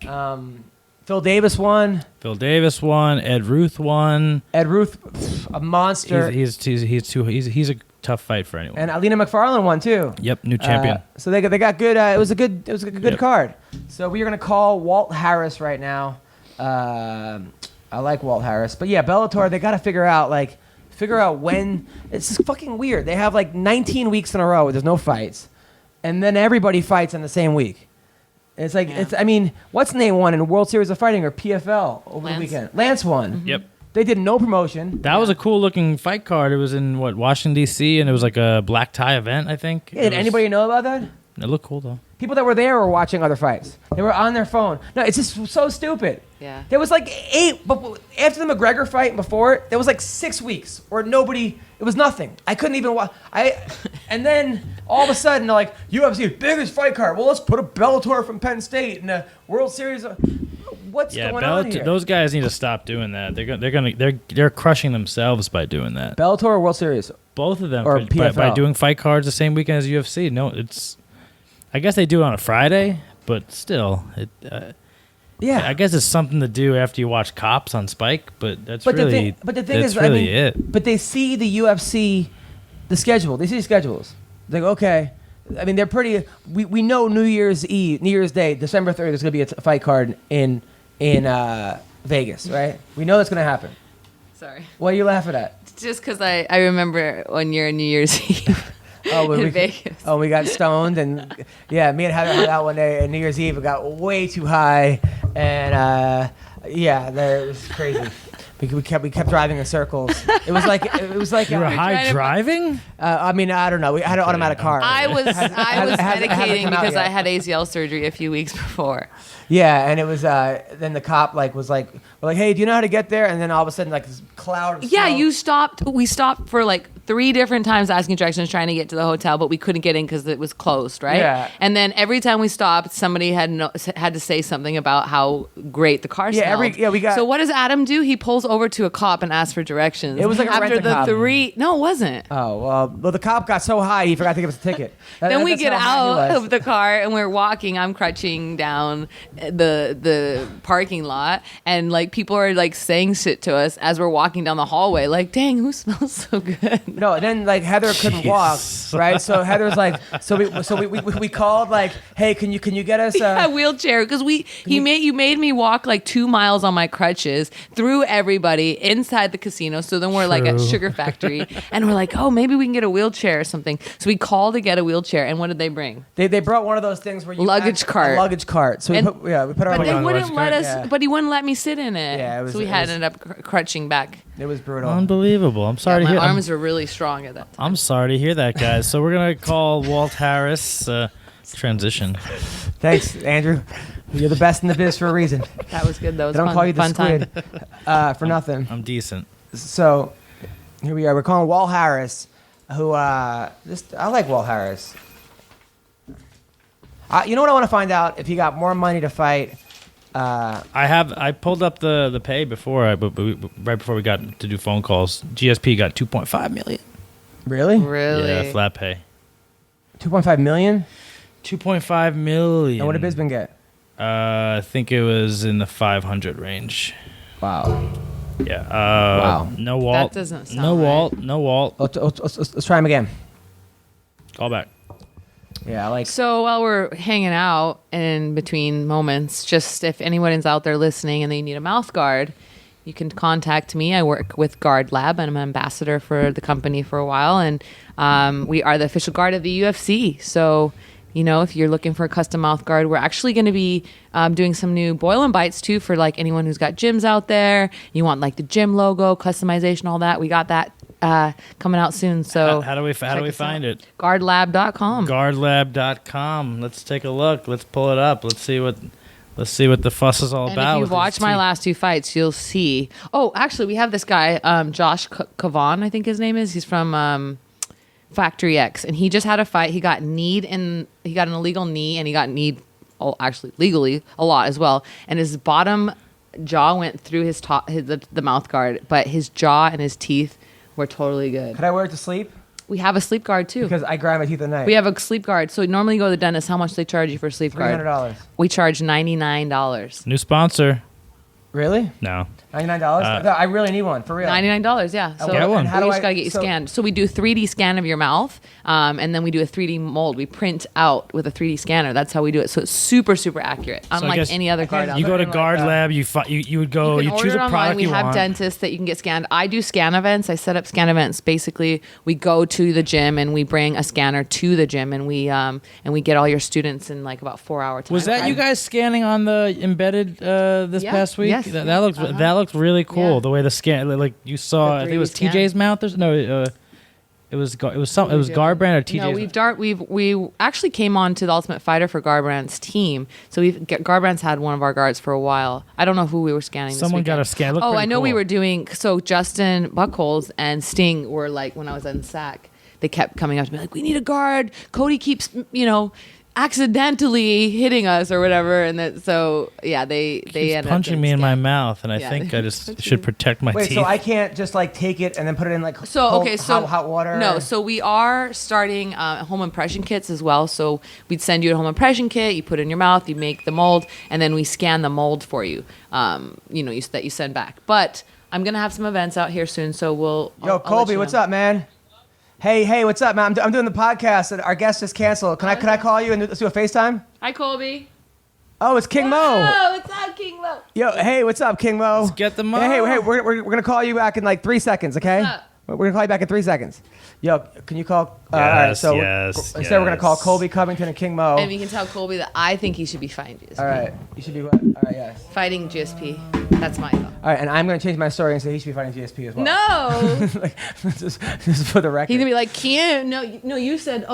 Phil Davis won. Phil Davis won. Ed Ruth won. Ed Ruth, a monster. He's a tough fight for anyone. And Alina McFarlane won too. Yep, new champion. So they got good. It was a good card. So we are gonna call Walt Harris right now. I like Walt Harris, but yeah, Bellator. They got to figure out when. It's just fucking weird. They have like 19 weeks in a row where there's no fights, and then everybody fights in the same week. It's like I mean, what's name won in World Series of Fighting or PFL over the weekend? Lance won. Mm-hmm. Yep. They did no promotion. That was a cool looking fight card. It was in Washington D.C. and it was like a black tie event, I think. Yeah, did anybody know about that? It looked cool though. People that were there were watching other fights. They were on their phone. No, it's just so stupid. Yeah. There was like 8, but after the McGregor fight and before it, there was like 6 weeks where nobody. It was nothing. I couldn't even watch. And then all of a sudden they're like, UFC biggest fight card. Well, let's put a Bellator from Penn State in the World Series. What's going on here? Those guys need to stop doing that. They're crushing themselves by doing that. Bellator or World Series? Both of them Or by doing fight cards the same weekend as UFC. No, it's. I guess they do it on a Friday, but still, Yeah. I guess it's something to do after you watch Cops on Spike, but the thing is, it. But they see the UFC, the schedule. They see schedules. They go, okay. I mean, they're pretty. We know New Year's Day, December 3rd, there's going to be a fight card in Vegas, right? We know that's going to happen. Sorry. What are you laughing at? Just because I remember one year on New Year's Eve. In Vegas. Oh, we got stoned, and yeah, me and Heather hung out one day on New Year's Eve. It got way too high, and it was crazy. We kept driving in circles. It was like You were high driving? I mean, I don't know. We had an automatic car. I was medicating because yet. I had ACL surgery a few weeks before. Yeah, and it was then the cop was like, we're like, hey, do you know how to get there? And then all of a sudden, like this cloud of Yeah, smoke. we stopped for like 3 different times asking directions, trying to get to the hotel, but we couldn't get in because it was closed, right? Yeah. And then every time we stopped, somebody had to say something about how great the car smelled. We got. So what does Adam do? He pulls over to a cop and asks for directions. It was like a after the rent-a-cop. 3. No, it wasn't. Oh well, the cop got so high he forgot to give us a ticket. Then we That's get how high he out was. of the car and we're walking. I'm crutching down the parking lot, and like people are like saying shit to us as we're walking down the hallway. Like, dang, who smells so good? No, and then like Heather couldn't walk, right? So Heather's like, we called like, hey, can you get us A wheelchair, because you made me walk like 2 miles on my crutches through everybody inside the casino. So then we're like at Sugar Factory, and we're like, oh, maybe we can get a wheelchair or something. So we called to get a wheelchair, and what did they bring? They brought one of those things where you Luggage cart. A luggage cart. So we put our But they on the wouldn't luggage let cart. us. Yeah. But he wouldn't let me sit in it. Yeah, so we ended up crutching back. It was brutal. Unbelievable. I'm sorry to My hear. arms were really strong at that time. I'm sorry to hear that, guys. So we're gonna call Walt Harris. Transition. Thanks, Andrew. You're the best in the biz for a reason. That was good. That was They don't fun. call you the fun squid for nothing. I'm decent. So here we are. We're calling Walt Harris, who I like Walt Harris. You know what I want to find out? If he got more money to fight. I pulled up the pay before, right before we got to do phone calls. GSP got 2.5 million. Really? Really? Yeah, flat pay. 2.5 million? 2.5 million. And what did Bisbin get? I think it was in the 500 range. Wow. Yeah. Wow. No Walt. That doesn't sound No right. Walt. No Walt. Let's try him again. Call back. Yeah, I like. So while we're hanging out in between moments, just if anyone is out there listening and they need a mouth guard, you can contact me. I work with Guard Lab and I'm an ambassador for the company for a while. And we are the official guard of the UFC. So, you know, if you're looking for a custom mouth guard, we're actually going to be doing some new boil and bites too for like anyone who's got gyms out there. You want like the gym logo, customization, all that. We got that coming out soon. So how do we find it? Guardlab.com. Guardlab.com. Let's take a look. Let's pull it up. Let's see what the fuss is all And about. if you've watched my last two fights, you'll see. Oh, actually, we have this guy, Josh Kavan, I think his name is. He's from Factory X, and he just had a fight. He got an illegal knee, and he got kneed, actually legally a lot as well. And his bottom jaw went through his top, the mouth guard, but his jaw and his teeth were totally good. Could I wear it to sleep? We have a sleep guard too. Because I grind my teeth at night. We have a sleep guard. So normally you go to the dentist. How much they charge you for a sleep guard? $300. We charge $99. New sponsor. Really? No. $99? I really need one, for real. $99, yeah. So get one. we just gotta get you scanned. So we do a 3D scan of your mouth, and then we do a 3D mold. We print out with a 3D scanner. That's how we do it. So it's super, super accurate, I unlike guess any other guard out You there. go to Guard Lab. You would go. You order choose it a online. product We you have want. dentists that you can get scanned. I do scan events. I set up scan events. Basically, we go to the gym and we bring a scanner to the gym, and we get all your students in like about 4 hour time. Was that you guys scanning on the embedded this Yeah. past week? Yes. That looked really cool. Yeah. The way the scan, like you saw, I think it was 3D scan. TJ's mouth. It was Garbrandt or TJ's. No, we actually came on to the Ultimate Fighter for Garbrandt's team. So Garbrandt's had one of our guards for a while. I don't know who we were scanning. Someone this got weekend. a scan. It looked Oh, pretty I know cool. we were doing. So Justin Buckholz and Sting were like, when I was on SAC, they kept coming up to me like, "We need a guard. Cody keeps, accidentally hitting us or whatever." And that, so yeah, they Keeps ended up punching getting me in my scanned. mouth, and I Yeah, think they I just punch should you. protect my Wait, teeth. so I can't just like take it and then put it in like hot water? No, so we are starting home impression kits as well. So we'd send you a home impression kit, you put it in your mouth, you make the mold, and then we scan the mold for you. That you send back. But I'm gonna have some events out here soon, so Yo, Colby, what's up, man? Hey, what's up, man? I'm doing the podcast, and our guest just canceled. Can I call you and let's do a FaceTime? Hi, Colby. Oh, it's King Mo. Oh, what's up, King Mo? Yo, hey, what's up, King Mo? Let's get the Mo. Hey, we're gonna call you back in like 3 seconds, okay? What's up? We're gonna call you back in 3 seconds. Yo, can you call? All Yes, right, so yes, instead we're gonna call yes. Colby Covington and King Mo. And you can tell Colby that I think he should be fighting GSP. All right, you should be what? All right, yes. Fighting GSP. That's my thought. All right, and I'm gonna change my story and say he should be fighting GSP as well. No. Like, just for the record. He's gonna be like, Kim. No, you said,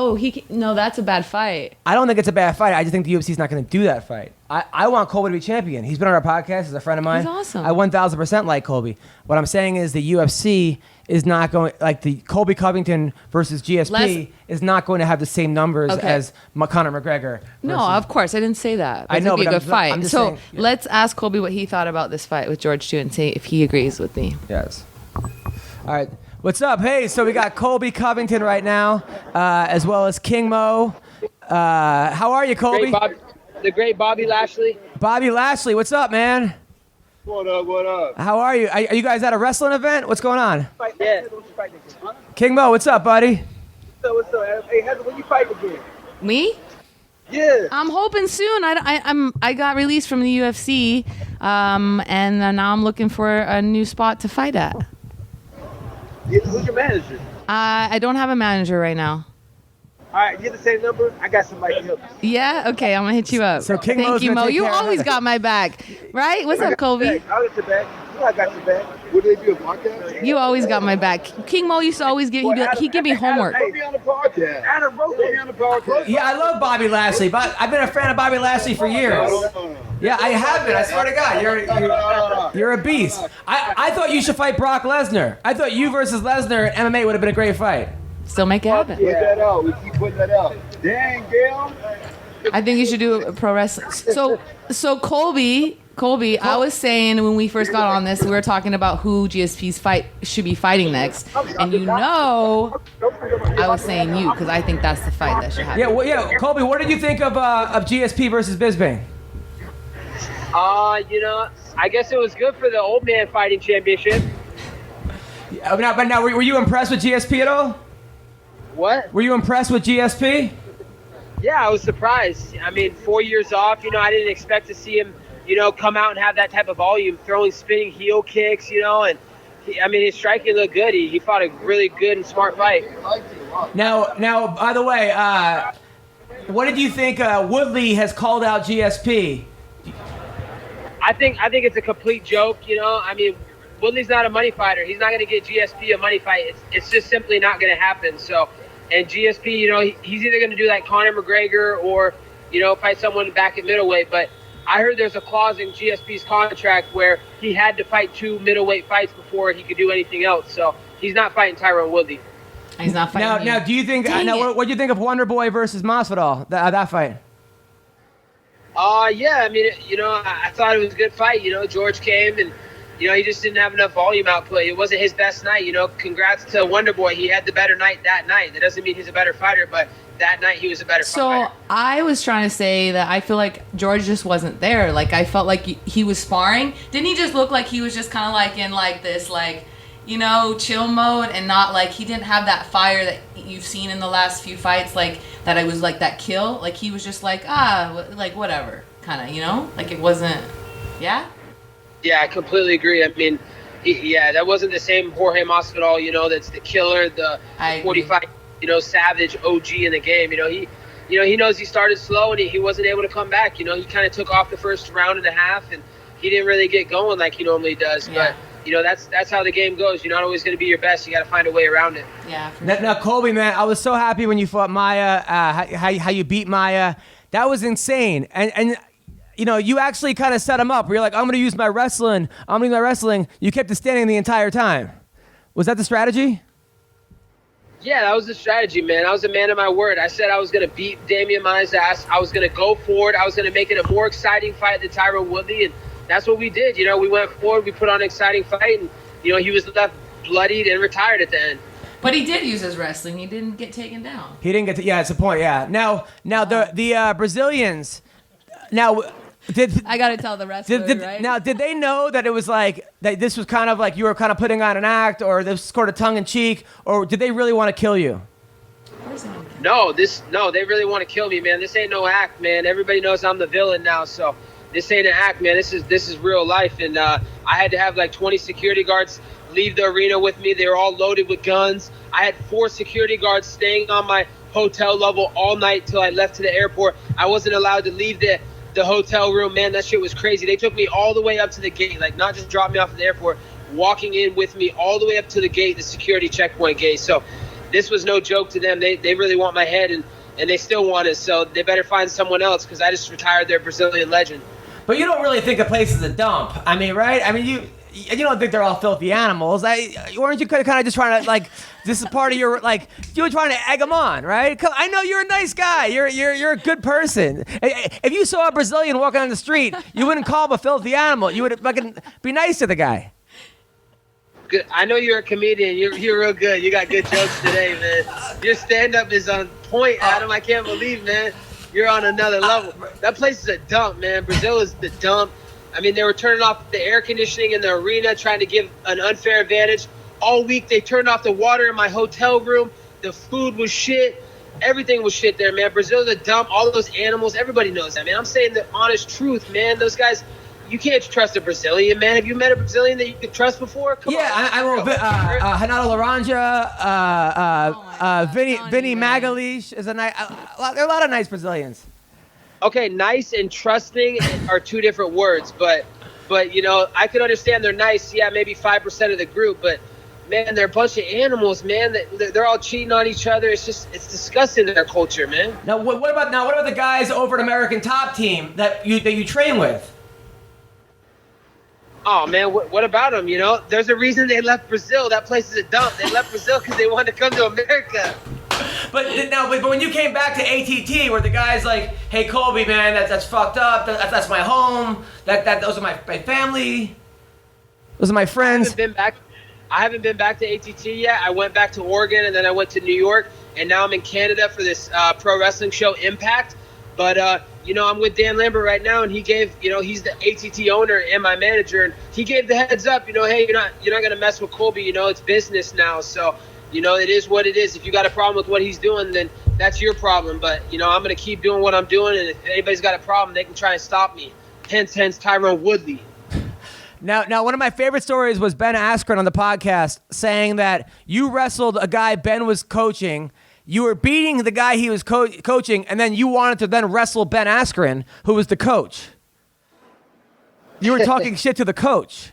no, that's a bad fight. I don't think it's a bad fight. I just think the UFC's not going to do that fight. I want Colby to be champion. He's been on our podcast. He's a friend of mine. He's awesome. I 1,000% like Colby. What I'm saying is the UFC is not going, like the Colby Covington versus GSP is not going to have the same numbers as Conor McGregor. No, versus- of course. I didn't say that. I know, It'd be but a good fight. I'm just So saying, yeah. let's ask Colby what he thought about this fight with George too and see if he agrees with me. Yes. All right. What's up? Hey, so we got Colby Covington right now, as well as King Mo. How are you, Colby? The great Bobby Lashley. Bobby Lashley, what's up, man? What up? How are you? Are you guys at a wrestling event? What's going on? Yeah. King Mo, what's up, buddy? What's up? Hey, Heather, when you fight again? Me? Yeah. I'm hoping soon. I got released from the UFC, and now I'm looking for a new spot to fight at. Who's your manager? I don't have a manager right now. All right, get the same number. I got somebody to help you. Yeah? Okay, I'm gonna hit you up. So King Thank Mo's you, gonna Mo. take You care of always Heather. got my back, right? What's up, Colby? I'll get you back. I got your back. What do they do, a podcast? You always got my back. King Mo used to always he'd give me homework. Put me on the podcast. Adam Roasted. Put me on the podcast. Yeah, I love Bobby Lashley, but I've been a fan of Bobby Lashley for years. Yeah, I have been. I swear to God, you're a beast. I thought you should fight Brock Lesnar. I thought you versus Lesnar in MMA would have been a great fight. Still make it happen. Put that out. We keep putting that out. Dang, Gail. I think you should do a pro wrestling. So Colby, I was saying when we first got on this, we were talking about who GSP's should be fighting next, and I was saying you because I think that's the fight that should happen. Yeah, Colby, what did you think of GSP versus Bisping? I guess it was good for the old man fighting championship. But now, were you impressed with GSP at all? What? Were you impressed with GSP? Yeah, I was surprised. I mean, 4 years off, I didn't expect to see him, come out and have that type of volume, throwing spinning heel kicks, and his striking looked good. He fought a really good and smart fight. Now, by the way, what did you think Woodley has called out GSP? I think it's a complete joke, Woodley's not a money fighter. He's not going to get GSP a money fight. It's just simply not going to happen. So, and GSP, he's either going to do like Conor McGregor or, fight someone back at middleweight. But I heard there's a clause in GSP's contract where he had to fight 2 middleweight fights before he could do anything else. So he's not fighting Tyrone Woodley. He's not fighting. Now, do you think? What do you think of Wonder Boy versus Masvidal? That fight? Yeah. I thought it was a good fight. George came and. He just didn't have enough volume output. It wasn't his best night. Congrats to Wonder Boy. He had the better night that night. That doesn't mean he's a better fighter, but that night he was a better fighter. So I was trying to say that I feel like George just wasn't there. Like, I felt like he was sparring. Didn't he just look like he was just kind of like in like this, like, chill mode and not like he didn't have that fire that you've seen in the last few fights, like that I was like that kill. Like he was just like, like whatever, kind of, like it wasn't, yeah? Yeah, I completely agree. I mean, that wasn't the same Jorge Masvidal, that's the killer, the 45, savage OG in the game. He knows he started slow and he wasn't able to come back. He kind of took off the first round and a half and he didn't really get going like he normally does. Yeah. But, that's how the game goes. You're not always going to be your best. You got to find a way around it. Yeah. Now, Colby, man, I was so happy when you fought Maya, how you beat Maya. That was insane. And you actually kind of set him up. Where you're like, I'm going to use my wrestling. You kept it standing the entire time. Was that the strategy? Yeah, that was the strategy, man. I was a man of my word. I said I was going to beat Damian Maya's ass. I was going to go forward. I was going to make it a more exciting fight than Tyrone Woodley, and that's what we did. We went forward. We put on an exciting fight, and, he was left bloodied and retired at the end. But he did use his wrestling. He didn't get taken down. He didn't get yeah, that's the point, yeah. Now the Brazilians, now... I gotta tell the wrestler, right? Now, did they know that it was like that? This was kind of like you were kind of putting on an act, or this was sort of tongue in cheek, or did they really want to kill you? No, they really want to kill me, man. This ain't no act, man. Everybody knows I'm the villain now, so this ain't an act, man. This is real life, and I had to have like 20 security guards leave the arena with me. They were all loaded with guns. I had 4 security guards staying on my hotel level all night till I left to the airport. I wasn't allowed to leave the hotel room, man. That shit was crazy. They took me all the way up to the gate, like not just dropped me off at the airport, walking in with me all the way up to the gate, the security checkpoint gate. So this was no joke to them. They really want my head, and they still want it. So they better find someone else because I just retired their Brazilian legend. But you don't really think the place is a dump. I mean, right? I mean, you don't think they're all filthy animals. Weren't you kind of just trying to, like, this is part of your, like, you were trying to egg them on, right? I know you're a nice guy. You're a good person. If you saw a Brazilian walking on the street, you wouldn't call him a filthy animal. You would fucking be nice to the guy. Good. I know you're a comedian. You're real good. You got good jokes today, man. Your stand-up is on point, Adam. I can't believe, man. You're on another level. That place is a dump, man. Brazil is the dump. I mean, they were turning off the air conditioning in the arena, trying to give an unfair advantage. All week, they turned off the water in my hotel room. The food was shit. Everything was shit there, man. Brazil's a dump. All of those animals, everybody knows that, man. I'm saying the honest truth, man. Those guys, you can't trust a Brazilian, man. Have you met a Brazilian that you could trust before? Come on. I will. Renato Laranja, Vinny Magalish is a nice. There are a lot of nice Brazilians. Okay, nice and trusting are two different words, but But, you know, I could understand they're nice. Yeah, maybe 5% of the group, but man, they're a bunch of animals, man. They're all cheating on each other. It's disgusting in their culture, man. Now, what about the guys over at American Top Team that you train with? Oh man, what about them? You know, there's a reason they left Brazil. That place is a dump. They left Brazil because they wanted to come to America. But when you came back to ATT, where the guys like, hey Colby, man, that's fucked up. That's my home. Those are my family. Those are my friends. I haven't been back to ATT yet. I went back to Oregon and then I went to New York, and now I'm in Canada for this pro wrestling show Impact. But you know, I'm with Dan Lambert right now, and he gave, you know, he's the ATT owner and my manager, and he gave the heads up, you know, hey, you're not gonna mess with Colby, you know, it's business now. So, you know, it is what it is. If you got a problem with what he's doing, then that's your problem. But, you know, I'm gonna keep doing what I'm doing, and if anybody's got a problem, they can try and stop me. Hence Tyrone Woodley. Now, one of my favorite stories was Ben Askren on the podcast saying that you wrestled a guy Ben was coaching. You were beating the guy he was coaching, and then you wanted to then wrestle Ben Askren, who was the coach. You were talking shit to the coach.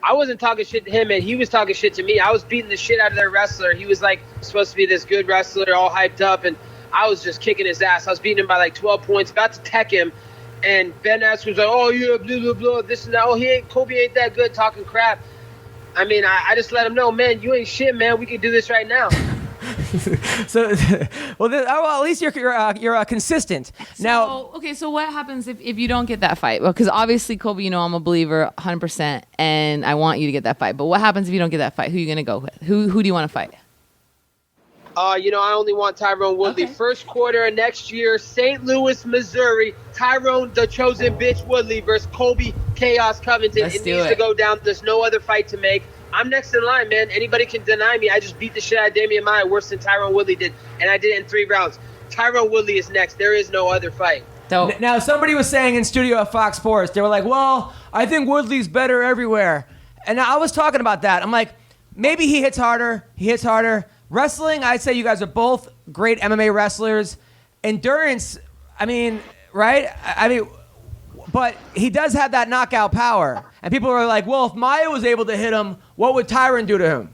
I wasn't talking shit to him, and he was talking shit to me. I was beating the shit out of their wrestler. He was like supposed to be this good wrestler, all hyped up, and I was just kicking his ass. I was beating him by like 12 points, about to tech him. And Ben Askren was like, oh, yeah, blah, blah, blah, this and that. Oh, Colby ain't that good, talking crap. I mean, I just let him know, man, you ain't shit, man. We can do this right now. At least you're consistent. Now, okay, so what happens if you don't get that fight? Well, because obviously, Colby, you know, I'm a believer 100%, and I want you to get that fight. But what happens if you don't get that fight? Who are you going to go with? Who do you want to fight? You know, I only want Tyrone Woodley. Okay. First quarter of next year, St. Louis, Missouri. Tyrone, the chosen bitch, Woodley versus Colby Chaos Covington. It needs to go down. There's no other fight to make. I'm next in line, man. Anybody can deny me. I just beat the shit out of Damian Maia worse than Tyrone Woodley did, and I did it in 3 rounds. Tyrone Woodley is next. There is no other fight. Now, somebody was saying in studio at Fox Sports, they were like, well, I think Woodley's better everywhere. And I was talking about that. I'm like, maybe he hits harder. Wrestling, I'd say you guys are both great MMA wrestlers. Endurance, I mean, right? I mean, but he does have that knockout power. And people are like, well, if Maia was able to hit him, what would Tyrone do to him?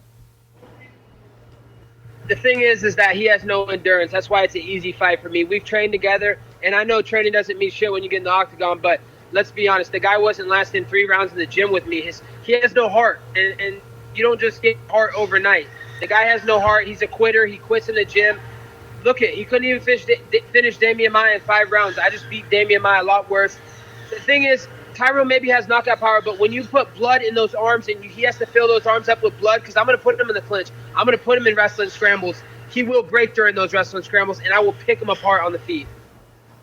The thing is that he has no endurance. That's why it's an easy fight for me. We've trained together, and I know training doesn't mean shit when you get in the octagon, but let's be honest, the guy wasn't lasting 3 rounds in the gym with me. He has no heart, and you don't just get heart overnight. The guy has no heart. He's a quitter. He quits in the gym. Look he couldn't even finish Damian Maia in 5 rounds. I just beat Damian Maia a lot worse. The thing is, Tyrone maybe has knockout power, but when you put blood in those arms and he has to fill those arms up with blood, because I'm going to put him in the clinch. I'm going to put him in wrestling scrambles. He will break during those wrestling scrambles, and I will pick him apart on the feet.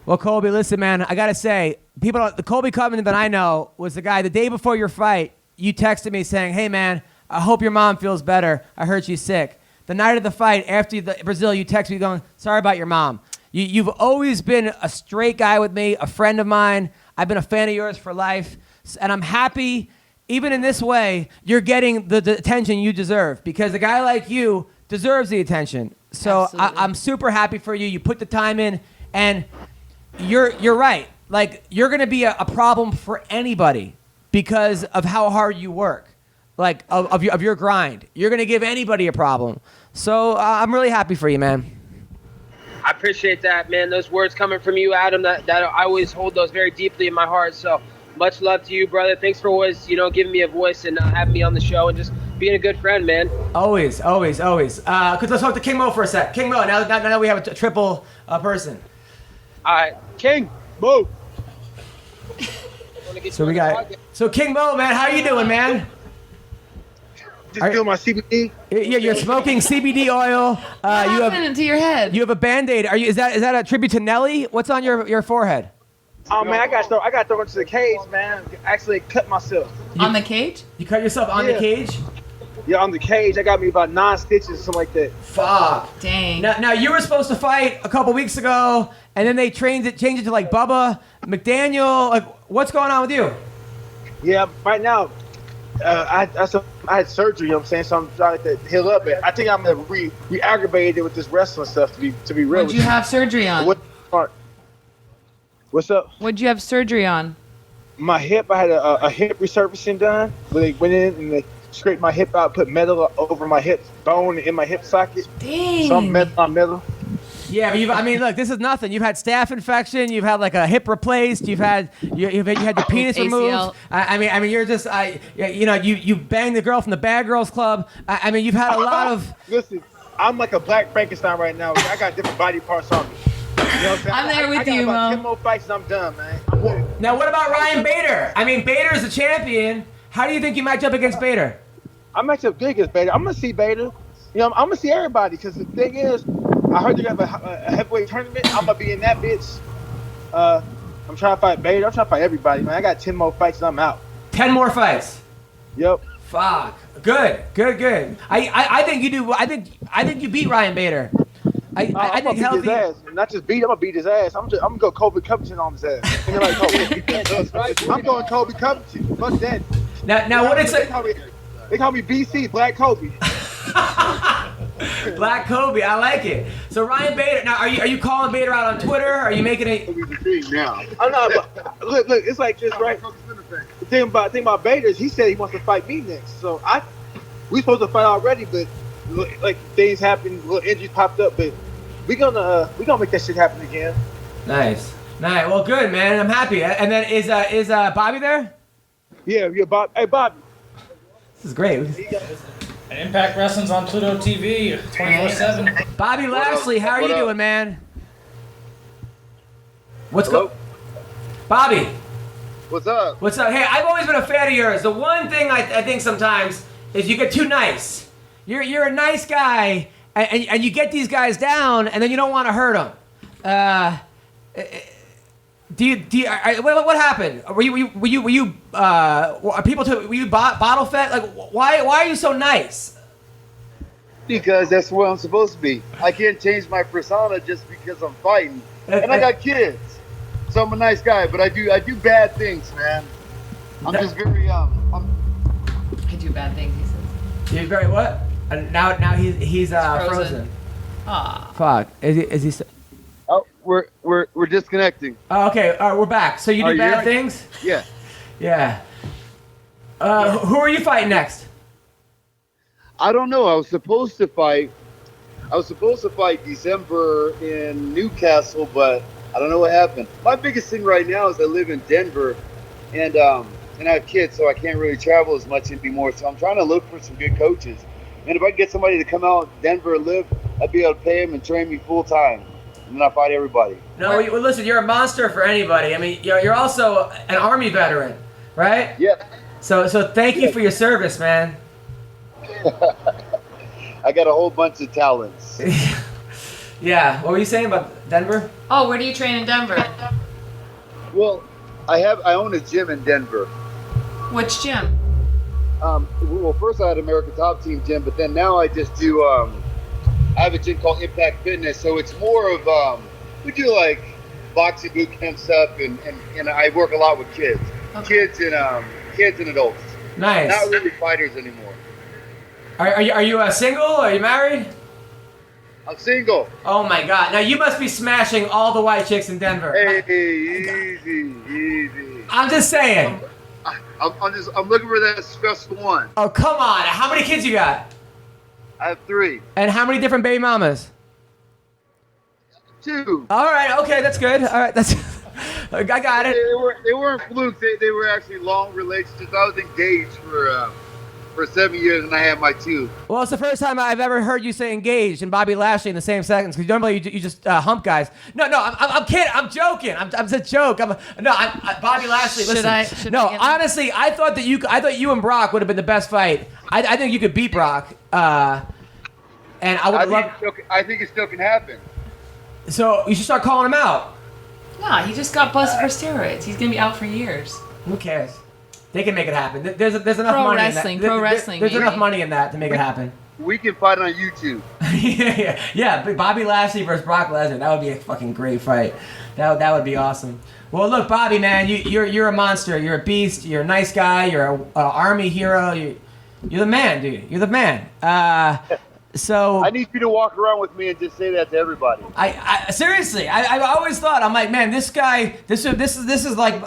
Well, Colby, listen, man, I got to say, the Colby Covington that I know was the guy the day before your fight, you texted me saying, hey, man, I hope your mom feels better. I heard she's sick. The night of the fight, after Brazil, you text me going, sorry about your mom. You've always been a straight guy with me, a friend of mine. I've been a fan of yours for life. And I'm happy, even in this way, you're getting the attention you deserve, because a guy like you deserves the attention. So I'm super happy for you. You put the time in, and you're right. Like, you're going to be a problem for anybody because of how hard you work. Like, of your grind. You're going to give anybody a problem. So I'm really happy for you, man. I appreciate that, man. Those words coming from you, Adam, that I always hold those very deeply in my heart. So much love to you, brother. Thanks for always, giving me a voice and having me on the show and just being a good friend, man. Always. Because let's talk to King Mo for a sec. King Mo, now we have a triple person. All right. King Mo. So King Mo, man, how you doing, man? Just feel my CBD. Yeah, you're smoking CBD oil. What happened to your head? You have a Band-Aid. Is that a tribute to Nelly? What's on your forehead? Oh man, I got thrown into the cage, man. I actually cut myself. On the cage? You cut yourself on the cage? Yeah, on the cage. That got me about 9 stitches or something like that. Fuck. Dang. Now you were supposed to fight a couple weeks ago, and then they changed it to like Bubba McDaniel. Like, what's going on with you? Yeah, right now, I had surgery. You know what I'm saying? So I'm trying to heal up. But I think I'm gonna re-aggravated with this wrestling stuff. To be real. What'd you have surgery on? What's up? What'd you have surgery on? my hip, I had a hip resurfacing done. Where they went in and they scraped my hip out, put metal over my hip bone in my hip socket. Dang. Some metal on metal. Yeah, but I mean, look, this is nothing. You've had staph infection. You've had like a hip replaced. You've had your penis removed. ACL. I mean, you're just, you banged the girl from the Bad Girls Club. I mean, you've had a lot of. Listen, I'm like a black Frankenstein right now. I got different body parts on me. You know what I'm saying? I'm there with I got you, about Mo. 10 more fights and I'm done, man. I'm good. Now, what about Ryan Bader? I mean, Bader's the champion. How do you think you match up against Bader? I match up good against Bader. I'm gonna see Bader. You know, I'm gonna see everybody because the thing is, I heard they're gonna have a heavyweight tournament. I'm gonna be in that bitch. I'm trying to fight Bader. I'm trying to fight everybody, man. I got 10 more fights and I'm out. 10 more fights. Yep. Fuck. Good. I think you do. I think you beat Ryan Bader. I I'm think gonna beat healthy. his ass. Not just beat him, I'm gonna beat his ass. I'm gonna go Colby Covington on his ass. And I'm going Colby Covington. Fuck that. Now what it's They call me BC, Black Kobe. Black Kobe. I like it. So Ryan Bader. Now, are you calling Bader out on Twitter? Are you making a? I'm not. But look, it's like this, right? The thing about Bader is he said he wants to fight me next. So we supposed to fight already, but like things happened, little injuries popped up, but we gonna make that shit happen again. Nice. Well, good, man. I'm happy. And then is Bobby there? Yeah, Bob. Hey, Bobby. This is great. And Impact Wrestling's on Pluto TV 24/7. Bobby Lashley, how are you doing, man? What's Hello? Bobby? What's up? What's up? Hey, I've always been a fan of yours. The one thing I think sometimes is you get too nice. You're a nice guy, and you get these guys down, and then you don't want to hurt them. What happened? Were you bottle fed? Like, why are you so nice? Because that's where I'm supposed to be. I can't change my persona just because I'm fighting, and I got kids, so I'm a nice guy. But I do bad things, man. I'm just very I do bad things, he says. You're very what? Now he's frozen. Aw. Fuck. Is he? Oh, we're disconnecting. Oh, okay. All right, we're back. So you do bad things? Yeah. Yeah. Who are you fighting next? I don't know. I was supposed to fight December in Newcastle, but I don't know what happened. My biggest thing right now is I live in Denver, and I have kids, so I can't really travel as much anymore. So I'm trying to look for some good coaches. And if I could get somebody to come out Denver and live, I'd be able to pay them and train me full time. And then I fight everybody. No, well, listen, you're a monster for anybody. I mean, you're also an Army veteran, right? Yeah. So thank you for your service, man. I got a whole bunch of talents. Yeah. What were you saying about Denver? Oh, where do you train in Denver? Well, I own a gym in Denver. Which gym? Well, first I had American Top Team gym, but then now I just do. I have a gym called Impact Fitness, so it's more of we do like boxing boot camp stuff, and I work a lot with kids, kids and adults. Nice. Not really fighters anymore. Are you single? Are you married? I'm single. Oh my God! Now you must be smashing all the white chicks in Denver. Hey, easy. I'm just saying. I'm looking for that special one. Oh come on! How many kids you got? I have 3. And how many different baby mamas? 2. All right. Okay, that's good. All right, that's. I got it. They weren't flukes. They were actually long relationships. I was engaged for 7 years, and I had my 2. Well, it's the first time I've ever heard you say engaged and Bobby Lashley in the same sentence. Because normally you just hump guys. No, I'm kidding. I'm joking. I'm a joke. Bobby Lashley. Listen. Honestly, I thought you and Brock would have been the best fight. I think you could beat Brock. And I think it still can happen. So you should start calling him out. Nah, he just got busted for steroids. He's gonna be out for years. Who cares? They can make it happen. There's enough money in that. Pro wrestling. There's enough money in that to make it happen. We can fight on YouTube. yeah. Bobby Lashley versus Brock Lesnar. That would be a fucking great fight. That would be awesome. Well, look, Bobby, man, you're a monster. You're a beast. You're a nice guy. You're an army hero. You're the man, dude. You're the man. So I need you to walk around with me and just say that to everybody. I seriously, I always thought, I'm like, man, this guy, this is like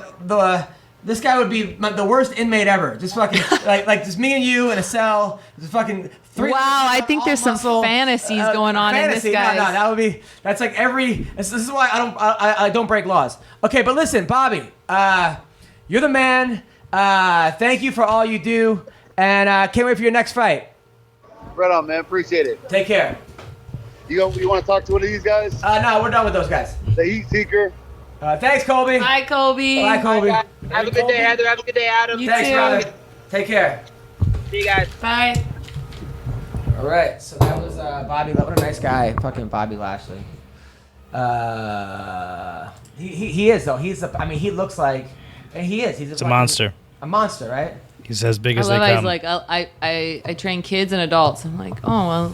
This guy would be the worst inmate ever. Just fucking like just me and you in a cell. Just fucking. Wow, I think there's some fantasies going on in this guy. No, that would be. That's like every. This is why I don't break laws. Okay, but listen, Bobby, you're the man. Thank you for all you do, and can't wait for your next fight. Right on, man. Appreciate it. Take care. You want to talk to one of these guys? No, we're done with those guys. The Heat Seeker. Thanks, Colby. Bye, Colby. Bye, Colby. Have a good day, Heather. Have a good day, Adam. Thanks, too. brother. Take care. See you guys. Bye. All right, so that was Bobby. What a nice guy, fucking Bobby Lashley. He is though. He looks like he is. He's a monster. A monster, right? He's as big as I they love how come. he's like, I train kids and adults. I'm like, oh well.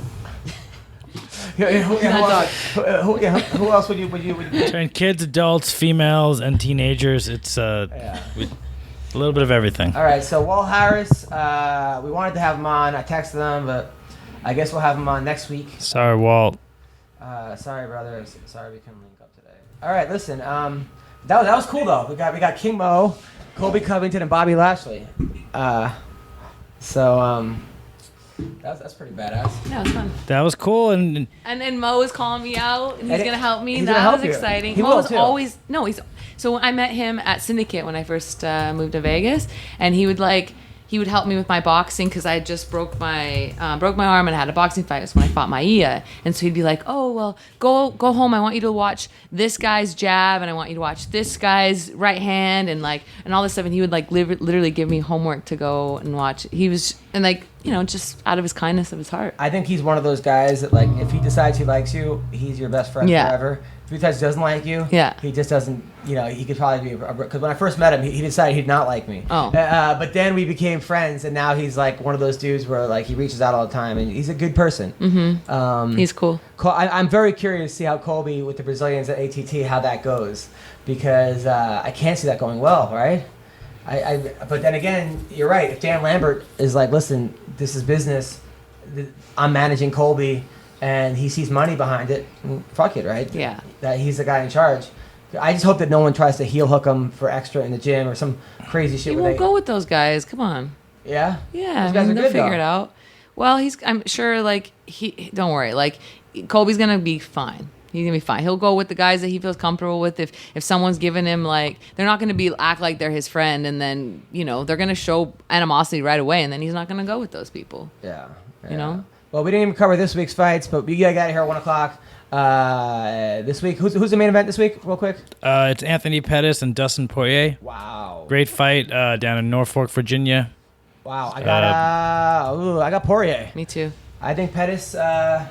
Who else would you? Train kids, adults, females, and teenagers. It's a little bit of everything. All right, so Walt Harris, we wanted to have him on. I texted him, but I guess we'll have him on next week. Sorry, Walt. Sorry, brother. Sorry we couldn't link up today. All right, listen. That was cool though. We got King Mo, Colby Covington, and Bobby Lashley. That's pretty badass. Yeah, it was fun. That was cool, and then Mo is calling me out, and he's gonna help me. He's gonna That help was you. exciting. He Mo will, was too. always So when I met him at Syndicate when I first moved to Vegas, and he would help me with my boxing because I just broke my arm and I had a boxing fight. It was when I fought Maia, and so he'd be like, "Oh well, go home. I want you to watch this guy's jab, and I want you to watch this guy's right hand, and all this stuff." And he would literally give me homework to go and watch. He was just out of his kindness of his heart. I think he's one of those guys that if he decides he likes you, he's your best friend forever. If he decides he doesn't like you, he just doesn't. He could probably be because when I first met him, he decided he'd not like me. Oh. But then we became friends, and now he's one of those dudes where he reaches out all the time, and he's a good person. Mm-hmm. He's cool. I'm very curious to see how Colby with the Brazilians at ATT how that goes because I can't see that going well, right? But then again, you're right. If Dan Lambert is listen, this is business. I'm managing Colby, and he sees money behind it. Fuck it, right? Yeah. That he's the guy in charge. I just hope that no one tries to heel hook him for extra in the gym or some crazy shit. He won't go with those guys. Come on. Yeah. Yeah. Those guys are they'll good, figure though. it out. Well, I'm sure. Don't worry. Colby's gonna be fine. He's gonna be fine. He'll go with the guys that he feels comfortable with. If someone's giving him they're not gonna act like they're his friend, and then they're gonna show animosity right away, and then he's not gonna go with those people. Yeah. Well, we didn't even cover this week's fights, but we got out of here at 1:00 this week. Who's the main event this week? Real quick. It's Anthony Pettis and Dustin Poirier. Wow. Great fight down in Norfolk, Virginia. Wow. I got Poirier. Me too. I think Pettis. Pettis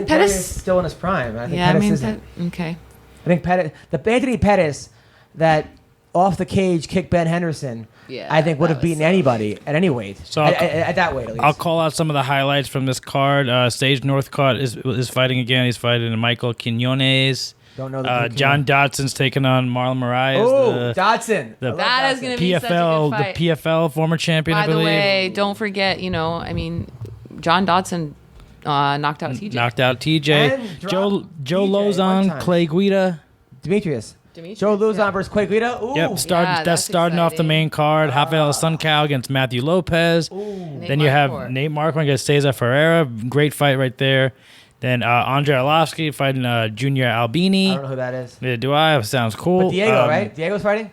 Poirier's still in his prime. I think Pettis isn't. Okay. I think the Anthony Pettis that off the cage kicked Ben Henderson. Yeah, I think would have that was beaten anybody at any weight. So at that weight, at least. I'll call out some of the highlights from this card. Sage Northcutt is fighting again. He's fighting Michael Quinones. Don't know the John Dotson's taking on Marlon Moraes. Oh, Dotson. That is going to be such a good fight. The PFL former champion, By I believe. the way, don't forget, John Dotson knocked out TJ. Knocked out TJ. Joe Lozon, Clay Guida. Demetrius. Joe Luzon versus Clay Guida. Ooh. Yep, that's starting off the main card. Rafael Suncal against Matthew Lopez. Ooh. Then you have Nate Marquardt against Cesar Ferreira. Great fight right there. Then Andre Arlovsky fighting Junior Albini. I don't know who that is. Yeah, do I? Sounds cool. But Diego, right? Diego's fighting?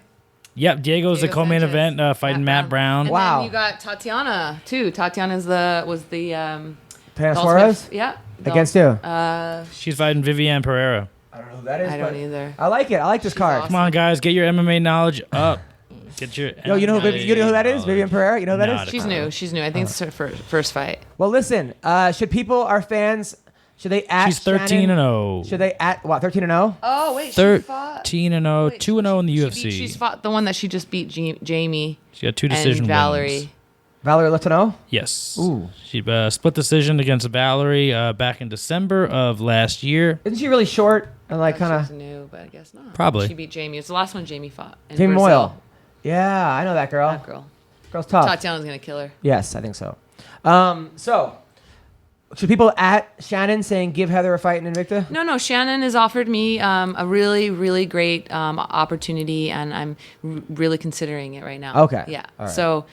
Yep, Diego's the co-main Sanchez. event fighting Matt Brown. And Wow. then you got Tatiana, too. Tatiana's was the... Pena Suarez? Yeah. Against who? She's fighting Viviane Pereira. I don't know who that is. I don't either. I like it. I like this card. awesome. Come on, guys, get your MMA knowledge up. Get your Yo, you know who that is? Viviane Pereira? You know who that Not is? a She's new. She's new. I think it's her first fight. Well, listen. Should people, our fans, should they at She's 13-0. Should they at, what, 13-0? Oh, wait. 13-0, 2-0 in the UFC. She's fought the one that she just beat Jamie She got 2 decision and Valerie. wins. Valerie Letourneau? Yes. Ooh. She split decision against Valerie back in December of last year. Isn't she really short and She's kind of... new, but I guess not. Probably. She beat Jamie. It's the last one Jamie fought. In Jamie Brazil. Moyle. Yeah, I know that girl. That girl. Girl's tough. Tatiana's going to kill her. Yes, I think so. So, should people at Shannon saying give Heather a fight in Invicta? No. Shannon has offered me a really, really great opportunity, and I'm really considering it right now. Okay. Yeah. All right. So,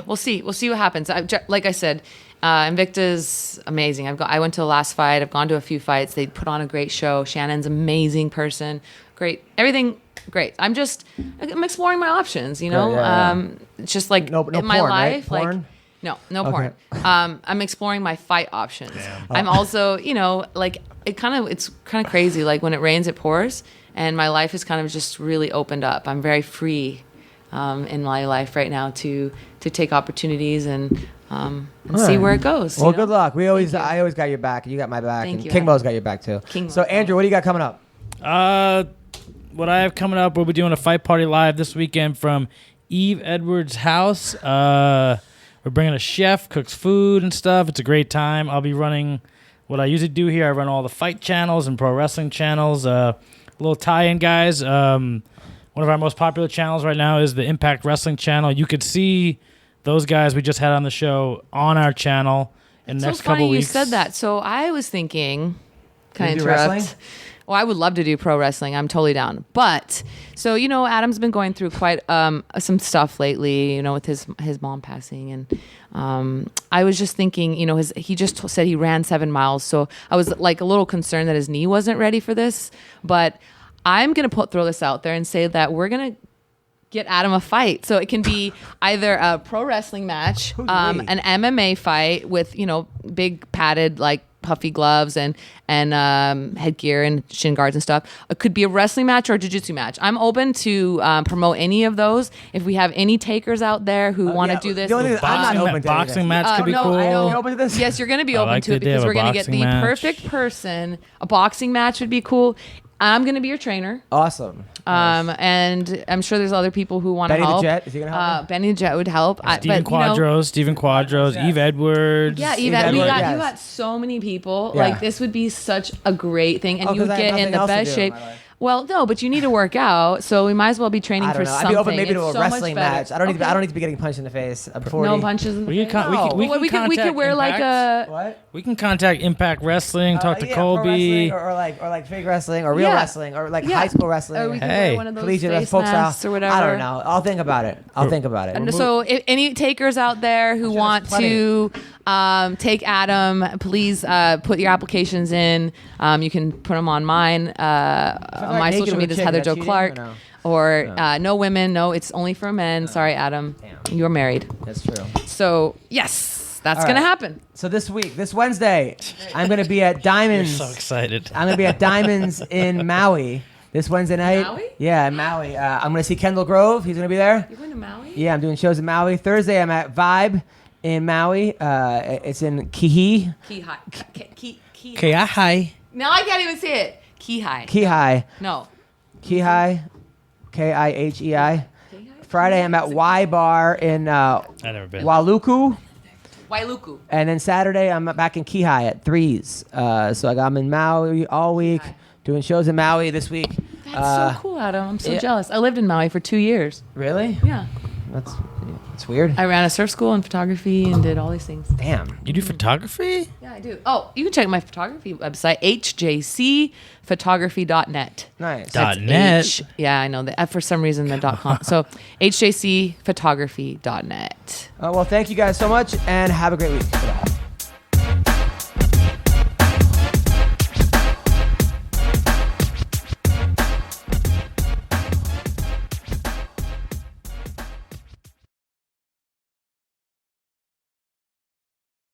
we'll see. We'll see what happens. Like I said, Invicta's amazing. I went to the last fight. I've gone to a few fights. They put on a great show. Shannon's amazing person. Great. Everything great. I'm exploring my options, you know? Yeah. It's just like No in my porn, right? life, like Porn? no Okay. porn. I'm exploring my fight options. I'm also, like it's kind of crazy. Like when it rains, it pours, and my life is kind of just really opened up. I'm very free in my life right now to take opportunities and see where it goes. Well, you know? good luck. I always got your back. You got my back. Thank and you, King Adam. Mo's got your back too. So Andrew, what do you got coming up? What I have coming up, we'll be doing a fight party live this weekend from Eve Edwards' house. We're bringing a chef, cooks food and stuff. It's a great time. I'll be running what I usually do here. I run all the fight channels and pro wrestling channels. A little tie-in, guys. One of our most popular channels right now is the Impact Wrestling channel. You could see those guys we just had on the show on our channel in the next couple weeks. You said that. So I was thinking, can I You do interrupt? wrestling? Well, I would love to do pro wrestling. I'm totally down. But so Adam's been going through quite some stuff lately. With his mom passing, and I was just thinking, he just said he ran 7 miles. So I was like a little concerned that his knee wasn't ready for this. But I'm gonna throw this out there and say that we're gonna get Adam a fight. So it can be either a pro wrestling match, an MMA fight with big padded like puffy gloves and headgear and shin guards and stuff. It could be a wrestling match or a jiu-jitsu match. I'm open to promote any of those. If we have any takers out there who want to do this, The only thing I'm not open to boxing match could be cool. You open to this? yes, you're going to be open like to the it idea because of a we're going to get boxing the match. perfect person. A boxing match would be cool. I'm going to be your trainer. Awesome. And I'm sure there's other people who want to Benny the help. Jet, is he gonna help me? Benny the Jet would help. Steven Quadros, Eve Edwards. Yeah, Eve Yvette, Edwards, you yes. got so many people. Yeah. Like this would be such a great thing, and Oh, you would 'cause I have get in nothing the else to best do in shape. my life. Well, no, but you need to work out, so we might as well be training I for don't know. I'd something. be open maybe It's to a so much wrestling better. match. I don't need Okay. to be getting punched in the face. I'm 40. No punches in the face. We can we could wear like a. What? We can contact Impact Wrestling, talk to Yeah, Colby. pro wrestling or like fake wrestling or real Yeah. wrestling or like Yeah. high school wrestling. Or we could Hey. wear one of those collegiate face folk style masks or whatever. I don't know. I'll think about it. And so, if any takers out there who want to take Adam, please put your applications in. You can put them on mine. On my social media is Heather Jo Clark. Or no women. No, it's only for men. Sorry, Adam. Damn. You're married. That's true. So, yes, that's All going to right. happen. So this Wednesday, I'm going to be at Diamonds. So excited. I'm going to be at Diamonds in Maui this Wednesday night. Maui? Yeah, in Maui. I'm going to see Kendall Grove. He's going to be there. You're going to Maui? Yeah, I'm doing shows in Maui. Thursday, I'm at Vibe in Maui. It's in Kihi. Hi. Now I can't even say it. Kihei. Kihi. No. Kihi. Kihei. Friday, I'm at Y Bar in I've never been. Waluku. Wailuku. And then Saturday, I'm back in Kihi at 3's. So I'm in Maui all week, doing shows in Maui this week. That's so cool, Adam. I'm so jealous. I lived in Maui for 2 years. Really? Yeah. That's weird. I ran a surf school and photography and did all these things. Damn. You do photography? Yeah, I do. Oh, you can check my photography website, hjcphotography.net. Nice. .net. Yeah, I know that. For some reason, the .com. So, hjcphotography.net. Well, thank you guys so much, and have a great week.